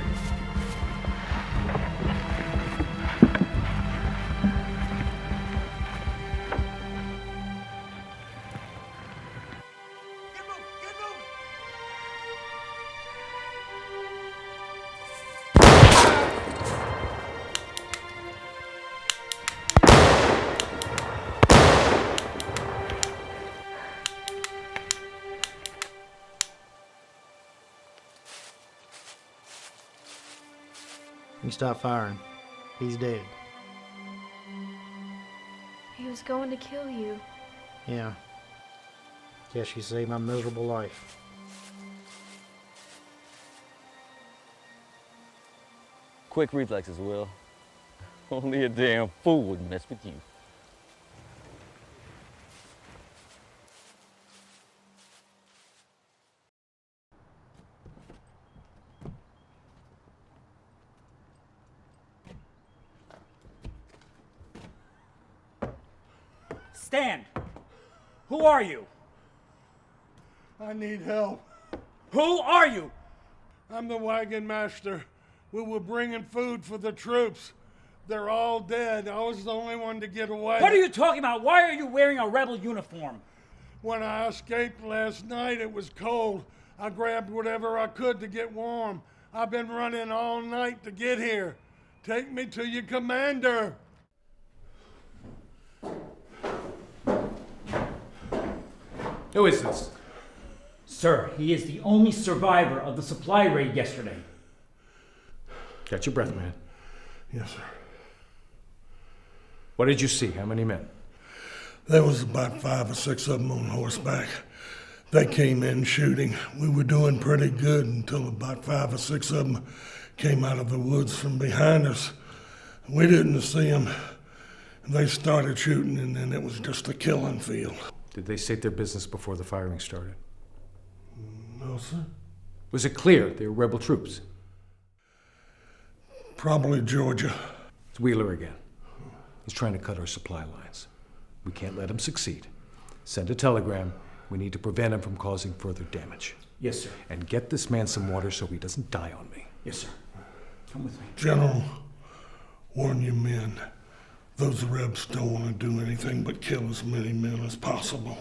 You stop firing. He's dead. He was going to kill you. Yeah. Guess she saved my miserable life. Quick reflexes, Will. Only a damn fool would mess with you. Stand! Who are you? I need help. Who are you? I'm the wagon master. We were bringing food for the troops. They're all dead. I was the only one to get away. What are you talking about? Why are you wearing a rebel uniform? When I escaped last night, it was cold. I grabbed whatever I could to get warm. I've been running all night to get here. Take me to your commander. Who is this? Sir, he is the only survivor of the supply raid yesterday. Catch your breath, man. Yes, sir. What did you see? How many men? There was about 5 or 6 of them on horseback. They came in shooting. We were doing pretty good until about 5 or 6 of them came out of the woods from behind us. We didn't see them. They started shooting, and then it was just a killing field. Did they state their business before the firing started? No, sir. Was it clear they were rebel troops? Probably Georgia. It's Wheeler again. He's trying to cut our supply lines. We can't let him succeed. Send a telegram. We need to prevent him from causing further damage. Yes, sir. And get this man some water so he doesn't die on me. Yes, sir. Come with me. General, warn your men. Those Rebs don't want to do anything but kill as many men as possible.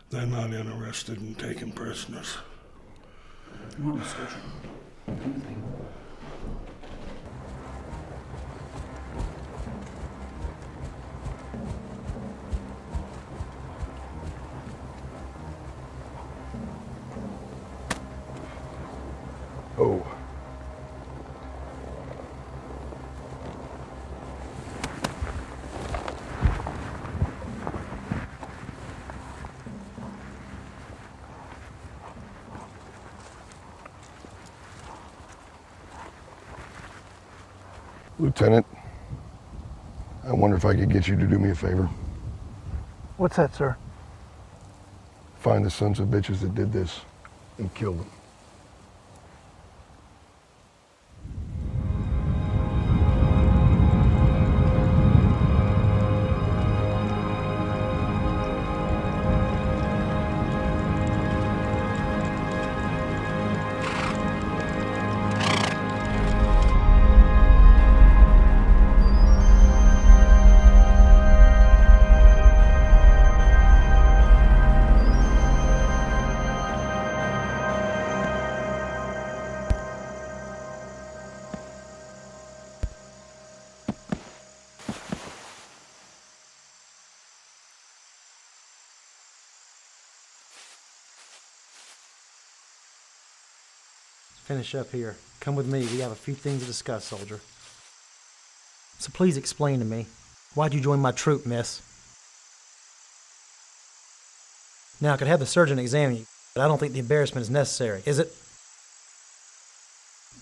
They're not interested in taking prisoners. Come on, Mr. German. Come with me. Oh. Lieutenant, I wonder if I could get you to do me a favor. What's that, sir? Find the sons of bitches that did this and kill them. finish up here. Come with me. We have a few things to discuss, soldier. So please explain to me, why'd you join my troop, miss? Now, I could have the surgeon examine you, but I don't think the embarrassment is necessary, is it?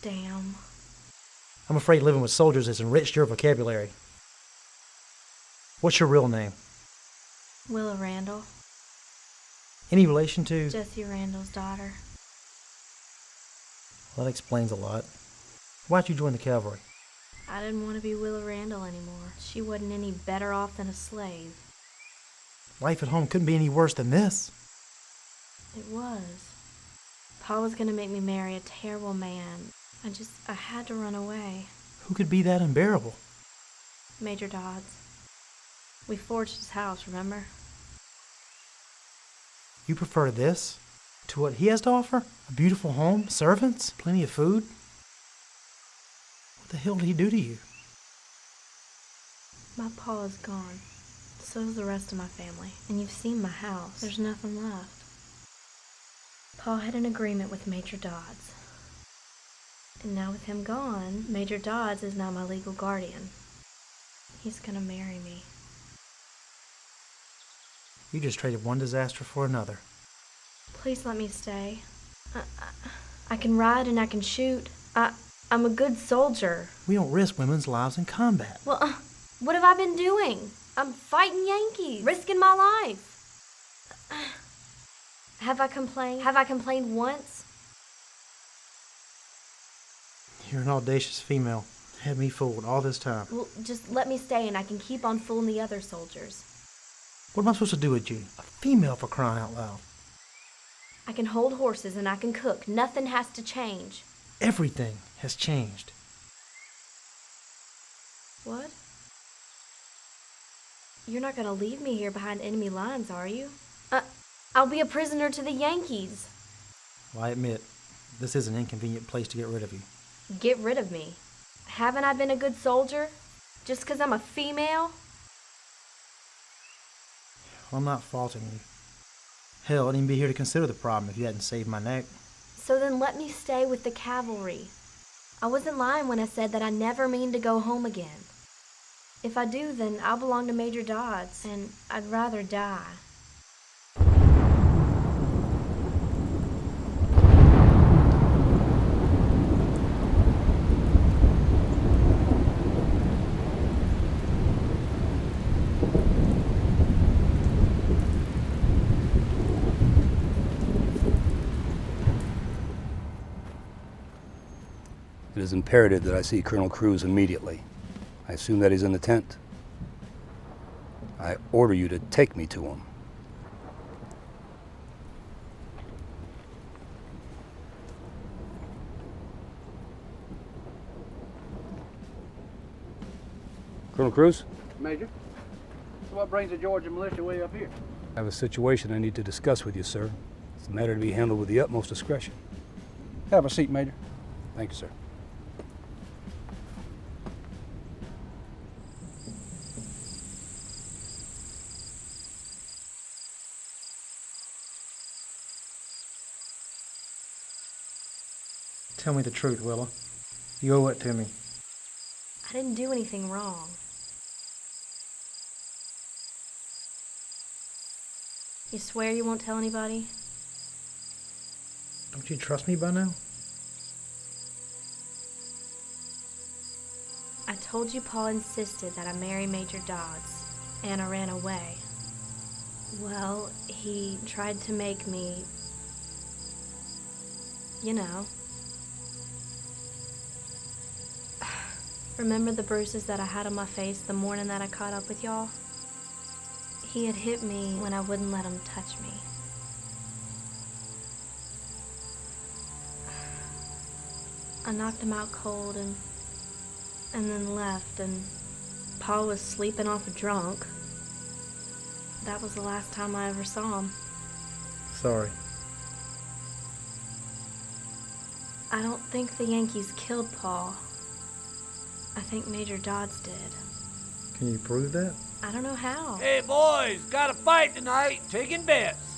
Damn. I'm afraid living with soldiers has enriched your vocabulary. What's your real name? Willa Randall. Any relation to? Jesse Randall's daughter. Well, that explains a lot. Why'd you join the cavalry? I didn't want to be Willa Randall anymore. She wasn't any better off than a slave. Life at home couldn't be any worse than this. It was. Pa was going to make me marry a terrible man. I had to run away. Who could be that unbearable? Major Dods. We forged his house, remember? You prefer this to what he has to offer? A beautiful home, servants, plenty of food? What the hell did he do to you? My pa is gone. So is the rest of my family. And you've seen my house. There's nothing left. Pa had an agreement with Major Dods. And now with him gone, Major Dods is now my legal guardian. He's gonna marry me. You just traded one disaster for another. Please let me stay. I can ride and I can shoot. I'm a good soldier. We don't risk women's lives in combat. Well, what have I been doing? I'm fighting Yankees, risking my life. Have I complained? Have I complained once? You're an audacious female. Had me fooled all this time. Well, just let me stay and I can keep on fooling the other soldiers. What am I supposed to do with you? A female, for crying out loud. I can hold horses and I can cook. Nothing has to change. Everything has changed. What? You're not gonna leave me here behind enemy lines, are you? I'll be a prisoner to the Yankees. Well, I admit, this is an inconvenient place to get rid of you. Get rid of me? Haven't I been a good soldier? Just because I'm a female? Well, I'm not faulting you. Hell, I wouldn't even be here to consider the problem if you hadn't saved my neck. So then let me stay with the cavalry. I wasn't lying when I said that I never mean to go home again. If I do, then I'll belong to Major Dods, and I'd rather die. It is imperative that I see Colonel Cruz immediately. I assume that he's in the tent. I order you to take me to him. Colonel Cruz? Major, so what brings the Georgia militia way up here? I have a situation I need to discuss with you, sir. It's a matter to be handled with the utmost discretion. Have a seat, Major. Thank you, sir. Tell me the truth, Willa. You owe it to me. I didn't do anything wrong. You swear you won't tell anybody? Don't you trust me by now? I told you Pa insisted that I marry Major Dods, and I ran away. Well, he tried to make me, you know. Remember the bruises that I had on my face the morning that I caught up with y'all? He had hit me when I wouldn't let him touch me. I knocked him out cold and then left, and Pa was sleeping off a drunk. That was the last time I ever saw him. Sorry. I don't think the Yankees killed Pa. I think Major Dods did. Can you prove that? I don't know how. Hey, boys, got a fight tonight. Taking bets.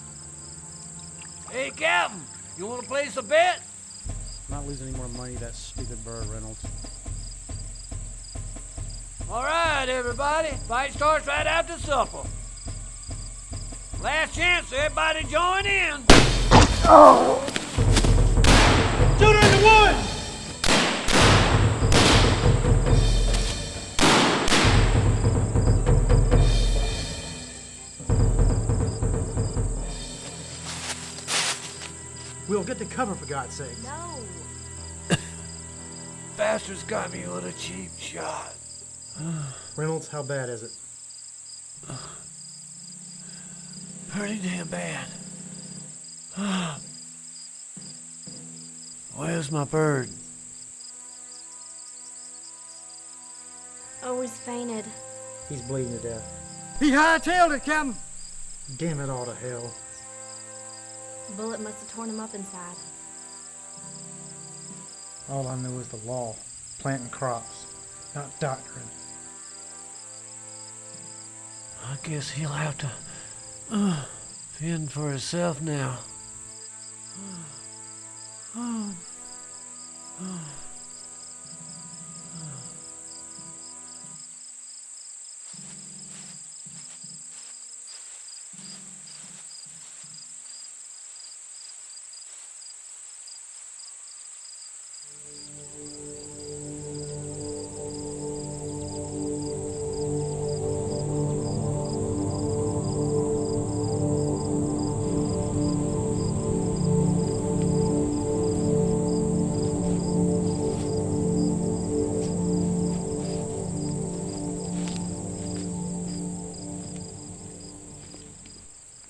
Hey, Captain, you want to place a bet? I'm not losing any more money to that stupid bird, Reynolds. All right, everybody. Fight starts right after supper. Last chance, everybody join in. Oh! Shoot her in the woods! We'll get to cover, for God's sake. No. Bastards got me with a cheap shot. Reynolds, how bad is it? Pretty damn bad. Where's my bird? Oh, he's fainted. He's bleeding to death. He hightailed it, Captain. Damn it all to hell. The bullet must have torn him up inside. All I know is the law. Planting crops, not doctrine. I guess he'll have to fend for himself now.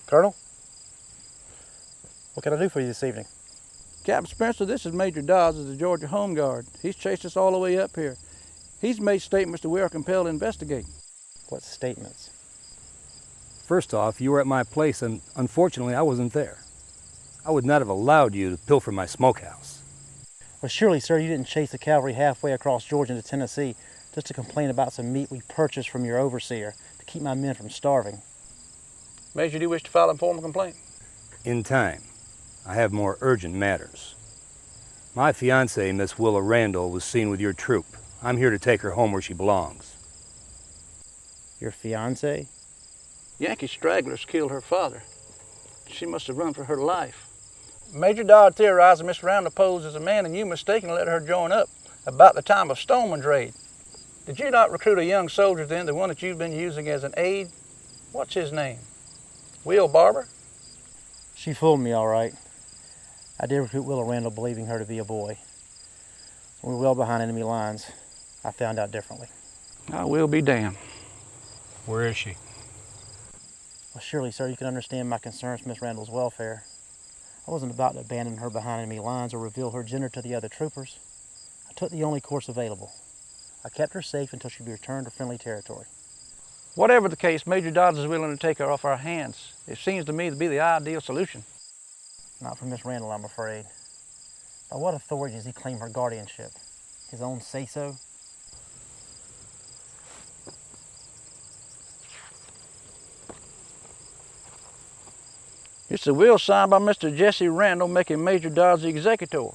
Colonel? What can I do for you this evening? Captain Spencer, this is Major Dods of the Georgia Home Guard. He's chased us all the way up here. He's made statements that we are compelled to investigate. What statements? First off, you were at my place, and unfortunately, I wasn't there. I would not have allowed you to pilfer my smokehouse. Well, surely, sir, you didn't chase the cavalry halfway across Georgia into Tennessee just to complain about some meat we purchased from your overseer to keep my men from starving. Major, do you wish to file a formal complaint? In time. I have more urgent matters. My fiancée, Miss Willa Randall, was seen with your troop. I'm here to take her home where she belongs. Your fiancée? Yankee stragglers killed her father. She must have run for her life. Major Dodd theorized that Miss Randall posed as a man and you mistakenly let her join up about the time of Stoneman's raid. Did you not recruit a young soldier then, the one that you've been using as an aide? What's his name? Will Barber? She fooled me, all right. I did recruit Willa Randall believing her to be a boy. We were well behind enemy lines. I found out differently. I will be damned. Where is she? Well, surely, sir, you can understand my concerns for Miss Randall's welfare. I wasn't about to abandon her behind enemy lines or reveal her gender to the other troopers. I took the only course available. I kept her safe until she'd be returned to friendly territory. Whatever the case, Major Dodds is willing to take her off our hands. It seems to me to be the ideal solution. Not for Miss Randall, I'm afraid. By what authority does he claim her guardianship? His own say-so? It's a will signed by Mr. Jesse Randall making Major Dodds the executor.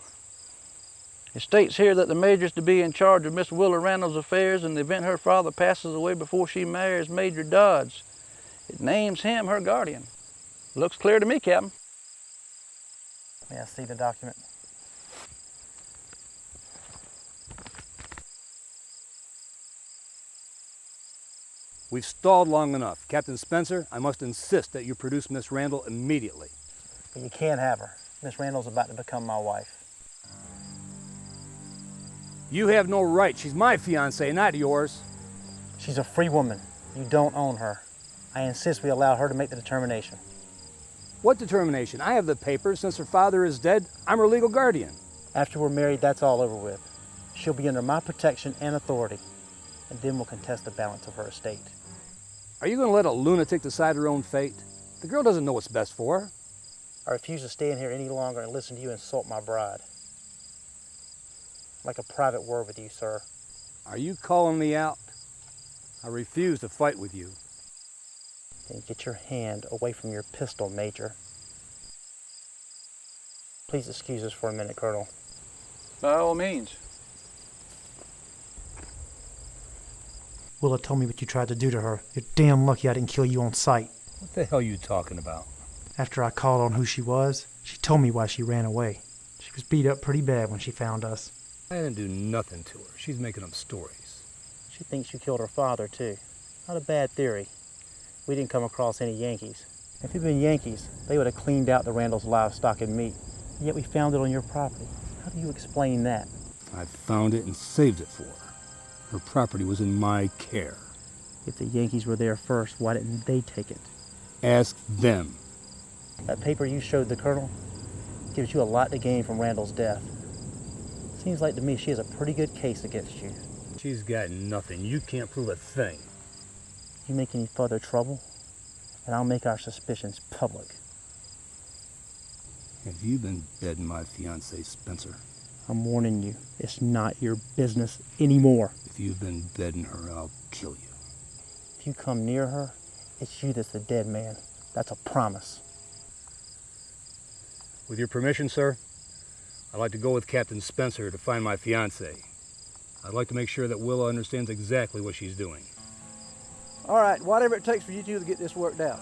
It states here that the major is to be in charge of Miss Willa Randall's affairs in the event her father passes away before she marries Major Dodds. It names him her guardian. Looks clear to me, Captain. May I see the document? We've stalled long enough. Captain Spencer, I must insist that you produce Miss Randall immediately. But you can't have her. Miss Randall's about to become my wife. You have no right. She's my fiancée, not yours. She's a free woman. You don't own her. I insist we allow her to make the determination. What determination? I have the papers. Since her father is dead, I'm her legal guardian. After we're married, that's all over with. She'll be under my protection and authority, and then we'll contest the balance of her estate. Are you going to let a lunatic decide her own fate? The girl doesn't know what's best for her. I refuse to stand here any longer and listen to you insult my bride. I'd like a private word with you, sir. Are you calling me out? I refuse to fight with you. Then get your hand away from your pistol, Major. Please excuse us for a minute, Colonel. By all means. Willa told me what you tried to do to her. You're damn lucky I didn't kill you on sight. What the hell are you talking about? After I called on who she was, she told me why she ran away. She was beat up pretty bad when she found us. I didn't do nothing to her. She's making up stories. She thinks you killed her father, too. Not a bad theory. We didn't come across any Yankees. If it'd been Yankees, they would have cleaned out the Randall's livestock and meat. Yet we found it on your property. How do you explain that? I found it and saved it for her. Her property was in my care. If the Yankees were there first, why didn't they take it? Ask them. That paper you showed the colonel gives you a lot to gain from Randall's death. Seems like to me she has a pretty good case against you. She's got nothing. You can't prove a thing. You make any further trouble, and I'll make our suspicions public. Have you been bedding my fiancée, Spencer? I'm warning you, it's not your business anymore. If you've been bedding her, I'll kill you. If you come near her, it's you that's the dead man. That's a promise. With your permission, sir, I'd like to go with Captain Spencer to find my fiancée. I'd like to make sure that Willa understands exactly what she's doing. All right, whatever it takes for you two to get this worked out.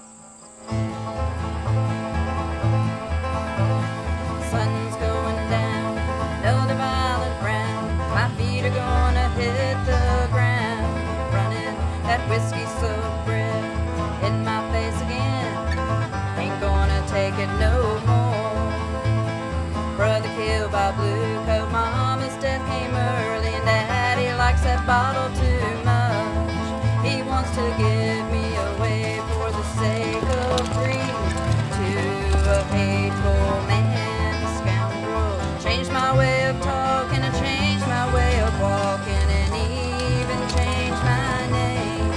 Sun's going down, another violent round. My feet are gonna hit the ground. Running that whiskey-soaked breath in my face again. Ain't gonna take it no more. Brother killed by blue coat. Mama's death came early, and Daddy likes that bottle too much. He wants to give me away for the sake of greed to a hateful man, scoundrel. Changed my way of talking and changed my way of walking and even changed my name.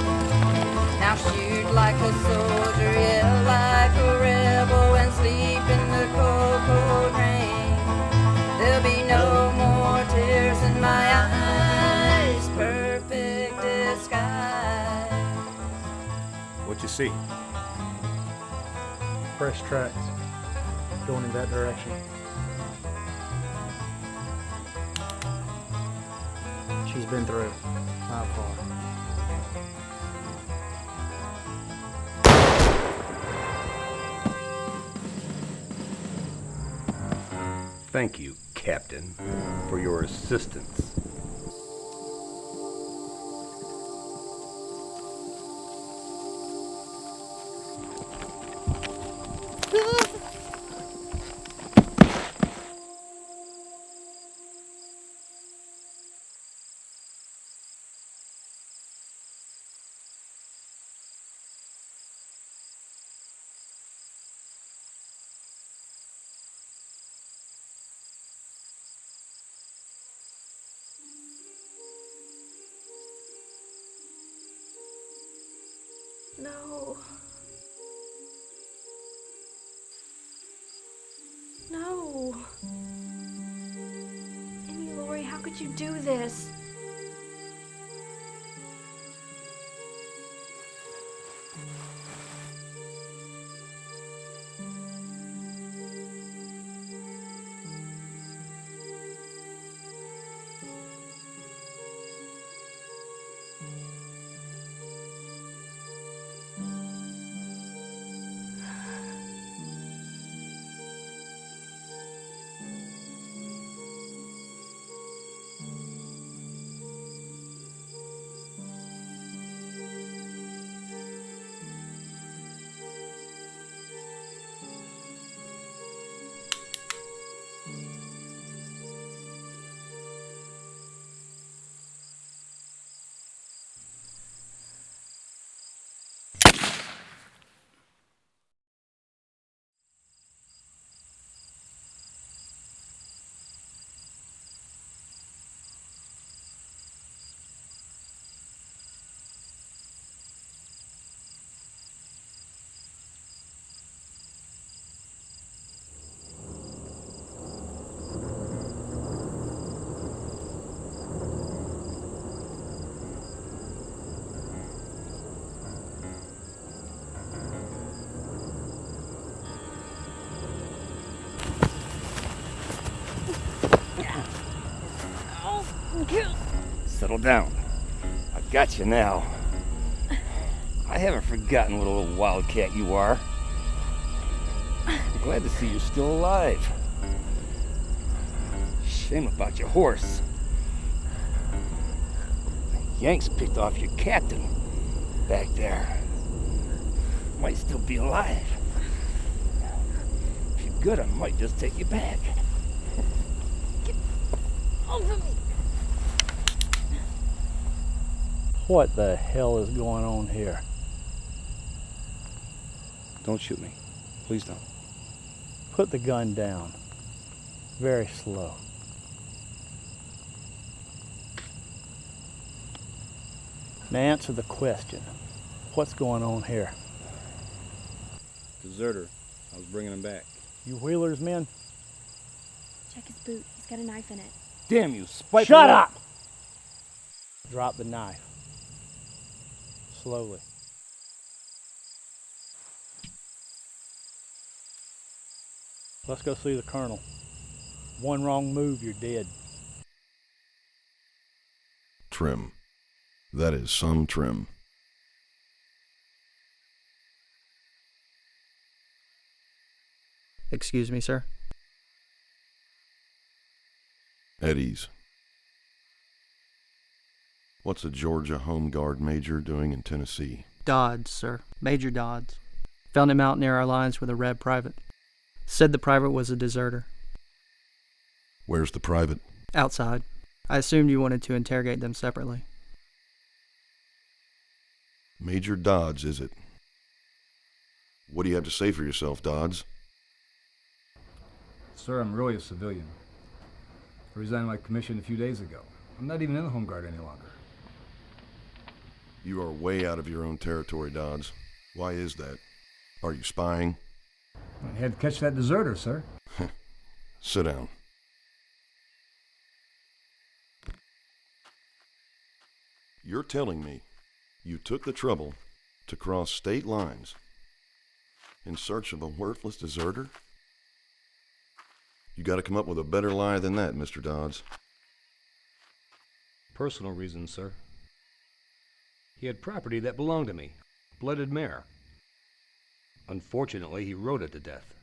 Now shoot like a soldier, yell like a rebel, and sleep in the cold, cold rain. There'll be no more tears in my eyes, perfect disguise. What you see? Fresh tracks. Going in that direction. She's been through. Not far. Thank you, Captain, for your assistance. No. No. Amy, Lori, how could you do this? Settle down. I've got you now. I haven't forgotten what a little wildcat you are. I'm glad to see you're still alive. Shame about your horse. Yanks picked off your captain back there. Might still be alive. If you're good, I might just take you back. Get off of me. What the hell is going on here? Don't shoot me. Please don't. Put the gun down. Very slow. Now answer the question. What's going on here? Deserter. I was bringing him back. You Wheeler's men? Check his boot. He's got a knife in it. Damn you, spiteful... Shut up! Drop the knife. Slowly. Let's go see the colonel. One wrong move, you're dead. Trim. That is some trim. Excuse me, sir? At ease. What's a Georgia Home Guard major doing in Tennessee? Dods, sir. Major Dods. Found him out near our lines with a red private. Said the private was a deserter. Where's the private? Outside. I assumed you wanted to interrogate them separately. Major Dods, is it? What do you have to say for yourself, Dods? Sir, I'm really a civilian. I resigned my commission a few days ago. I'm not even in the Home Guard any longer. You are way out of your own territory, Dods. Why is that? Are you spying? I had to catch that deserter, sir. Sit down. You're telling me you took the trouble to cross state lines in search of a worthless deserter? You gotta come up with a better lie than that, Mr. Dods. Personal reasons, sir. He had property that belonged to me. Blooded mare. Unfortunately, he rode it to death.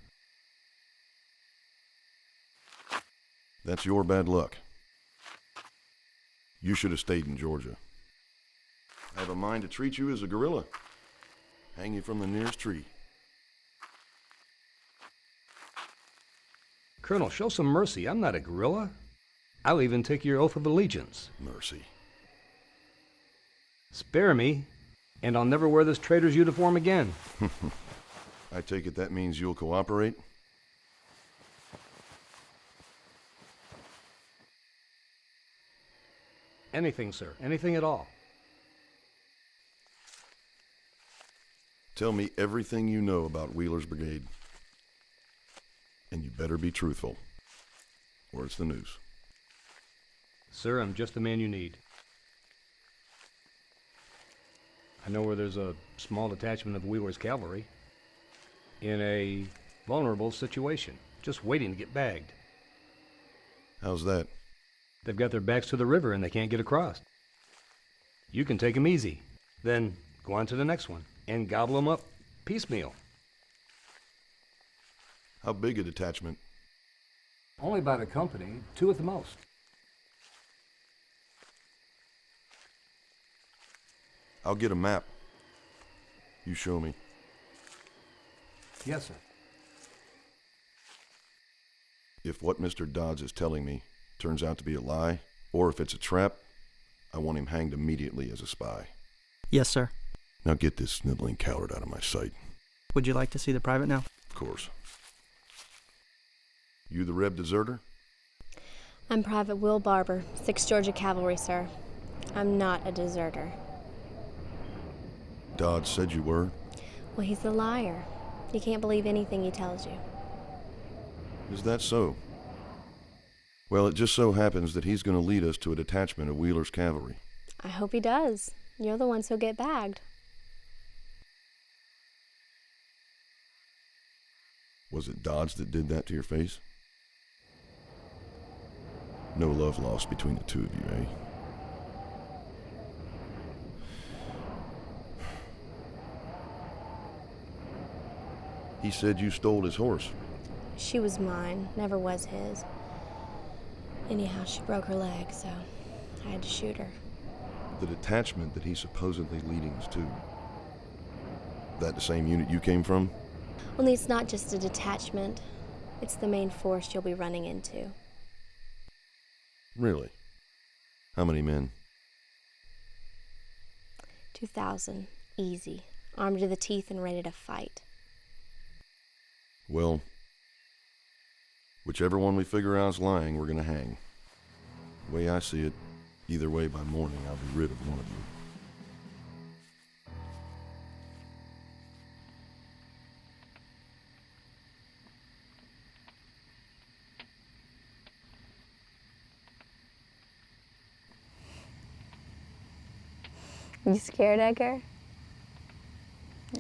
That's your bad luck. You should have stayed in Georgia. I have a mind to treat you as a gorilla. Hang you from the nearest tree. Colonel, show some mercy. I'm not a gorilla. I'll even take your oath of allegiance. Mercy. Spare me, and I'll never wear this traitor's uniform again. I take it that means you'll cooperate? Anything, sir. Anything at all. Tell me everything you know about Wheeler's Brigade. And you better be truthful, or it's the news. Sir, I'm just the man you need. I know where there's a small detachment of Wheeler's Cavalry in a vulnerable situation, just waiting to get bagged. How's that? They've got their backs to the river and they can't get across. You can take them easy, then go on to the next one and gobble them up piecemeal. How big a detachment? Only about a company, 2 at the most. I'll get a map. You show me. Yes, sir. If what Mr. Dods is telling me turns out to be a lie, or if it's a trap, I want him hanged immediately as a spy. Yes, sir. Now get this sniveling coward out of my sight. Would you like to see the private now? Of course. You the Reb deserter? I'm Private Will Barber, 6th Georgia Cavalry, sir. I'm not a deserter. Dodds said you were. Well, he's a liar. You can't believe anything he tells you. Is that so? Well, it just so happens that he's going to lead us to a detachment of Wheeler's Cavalry. I hope he does. You're the ones who'll get bagged. Was it Dodds that did that to your face? No love lost between the two of you, eh? He said you stole his horse. She was mine, never was his. Anyhow, she broke her leg, so I had to shoot her. The detachment that he's supposedly leading us to, that the same unit you came from? Well, it's not just a detachment. It's the main force you'll be running into. Really? How many men? 2,000, easy. Armed to the teeth and ready to fight. Well, whichever one we figure out is lying, we're gonna hang. The way I see it, either way by morning, I'll be rid of one of you. You scared, Edgar?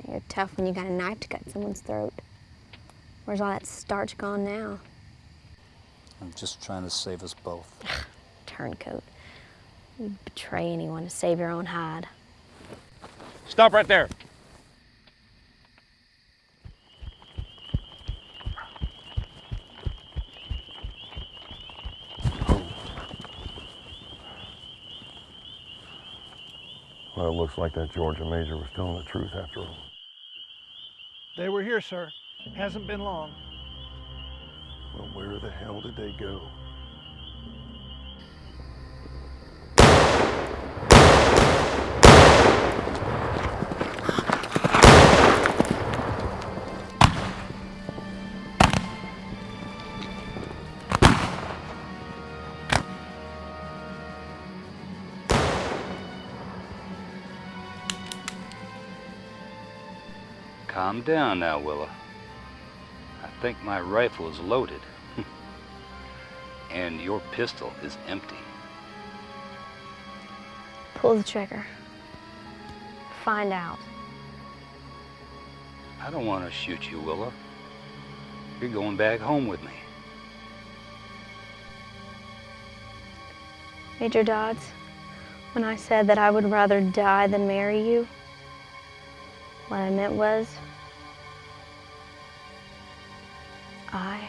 You're tough when you got a knife to cut someone's throat. Where's all that starch gone now? I'm just trying to save us both. Turncoat. You'd betray anyone to save your own hide. Stop right there. Well, it looks like that Georgia major was telling the truth after all. They were here, sir. Hasn't been long. Well, where the hell did they go? Calm down now, Willa. I think my rifle is loaded. And your pistol is empty. Pull the trigger. Find out. I don't want to shoot you, Willa. You're going back home with me. Major Dods, when I said that I would rather die than marry you, what I meant was, I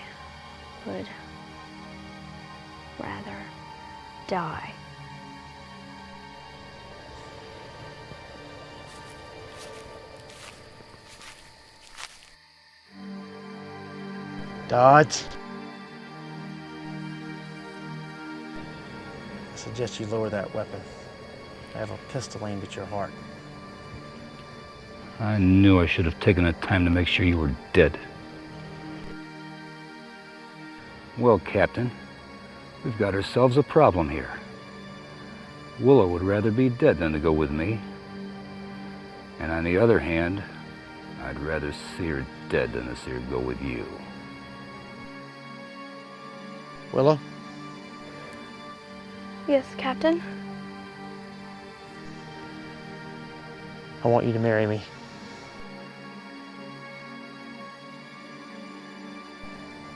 would rather die. Dods. I suggest you lower that weapon. I have a pistol aimed at your heart. I knew I should have taken the time to make sure you were dead. Well, Captain, we've got ourselves a problem here. Willa would rather be dead than to go with me. And on the other hand, I'd rather see her dead than to see her go with you. Willa? Yes, Captain? I want you to marry me.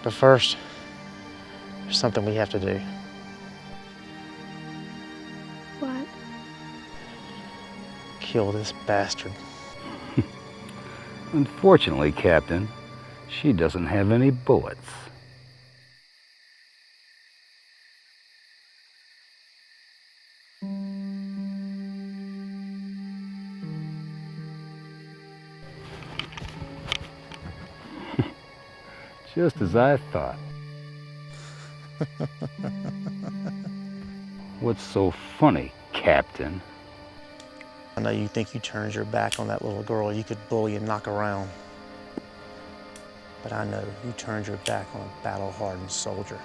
But first, there's something we have to do. What? Kill this bastard. Unfortunately, Captain, she doesn't have any bullets. Just as I thought. What's so funny, Captain? I know you think you turned your back on that little girl you could bully and knock around. But I know you turned your back on a battle-hardened soldier.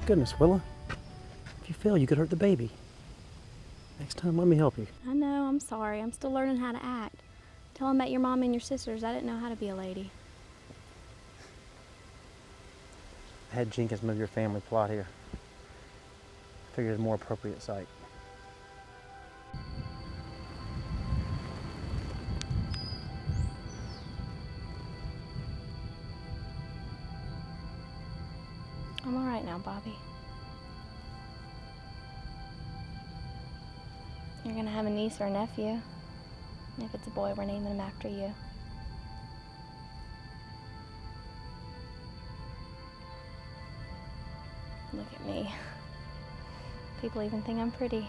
Goodness, Willa. If you fail, you could hurt the baby. Next time, let me help you. I know, I'm sorry. I'm still learning how to act. Tell them about your mom and your sisters. I didn't know how to be a lady. I had Jenkins move your family plot here. I figured it was a more appropriate site. I'm all right now, Bobby. You're gonna have a niece or a nephew. And if it's a boy, we're naming him after you. Look at me. People even think I'm pretty.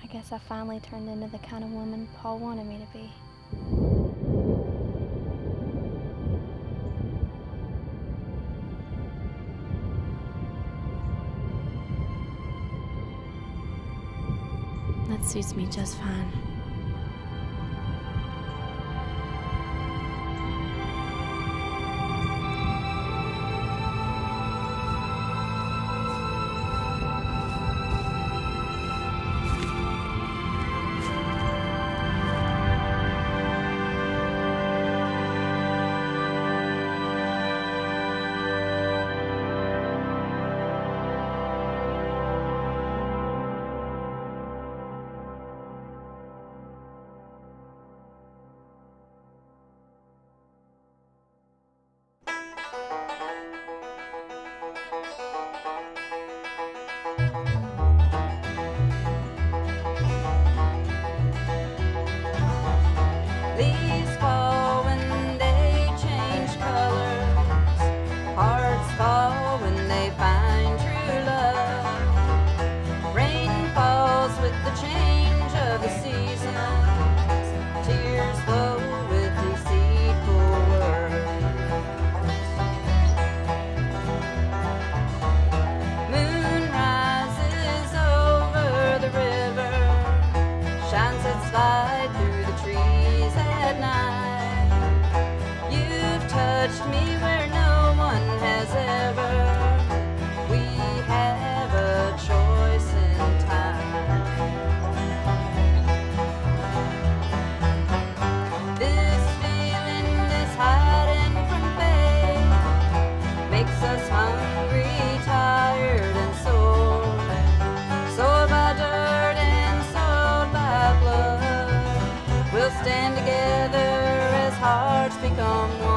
I guess I finally turned into the kind of woman Paul wanted me to be. That suits me just fine. Leaves fall when they change colors. Hearts fall when they find true love. Rain falls with the change of the seasons. Tears flow with deceitful words. Moon rises over the river, shines its light through the trees at night. You've touched me where no one has ever. We have a choice in time. This feeling is hiding from fate, makes us hungry, tired, and sore. Soiled by dirt and soiled by blood. We'll stand together as hearts become one.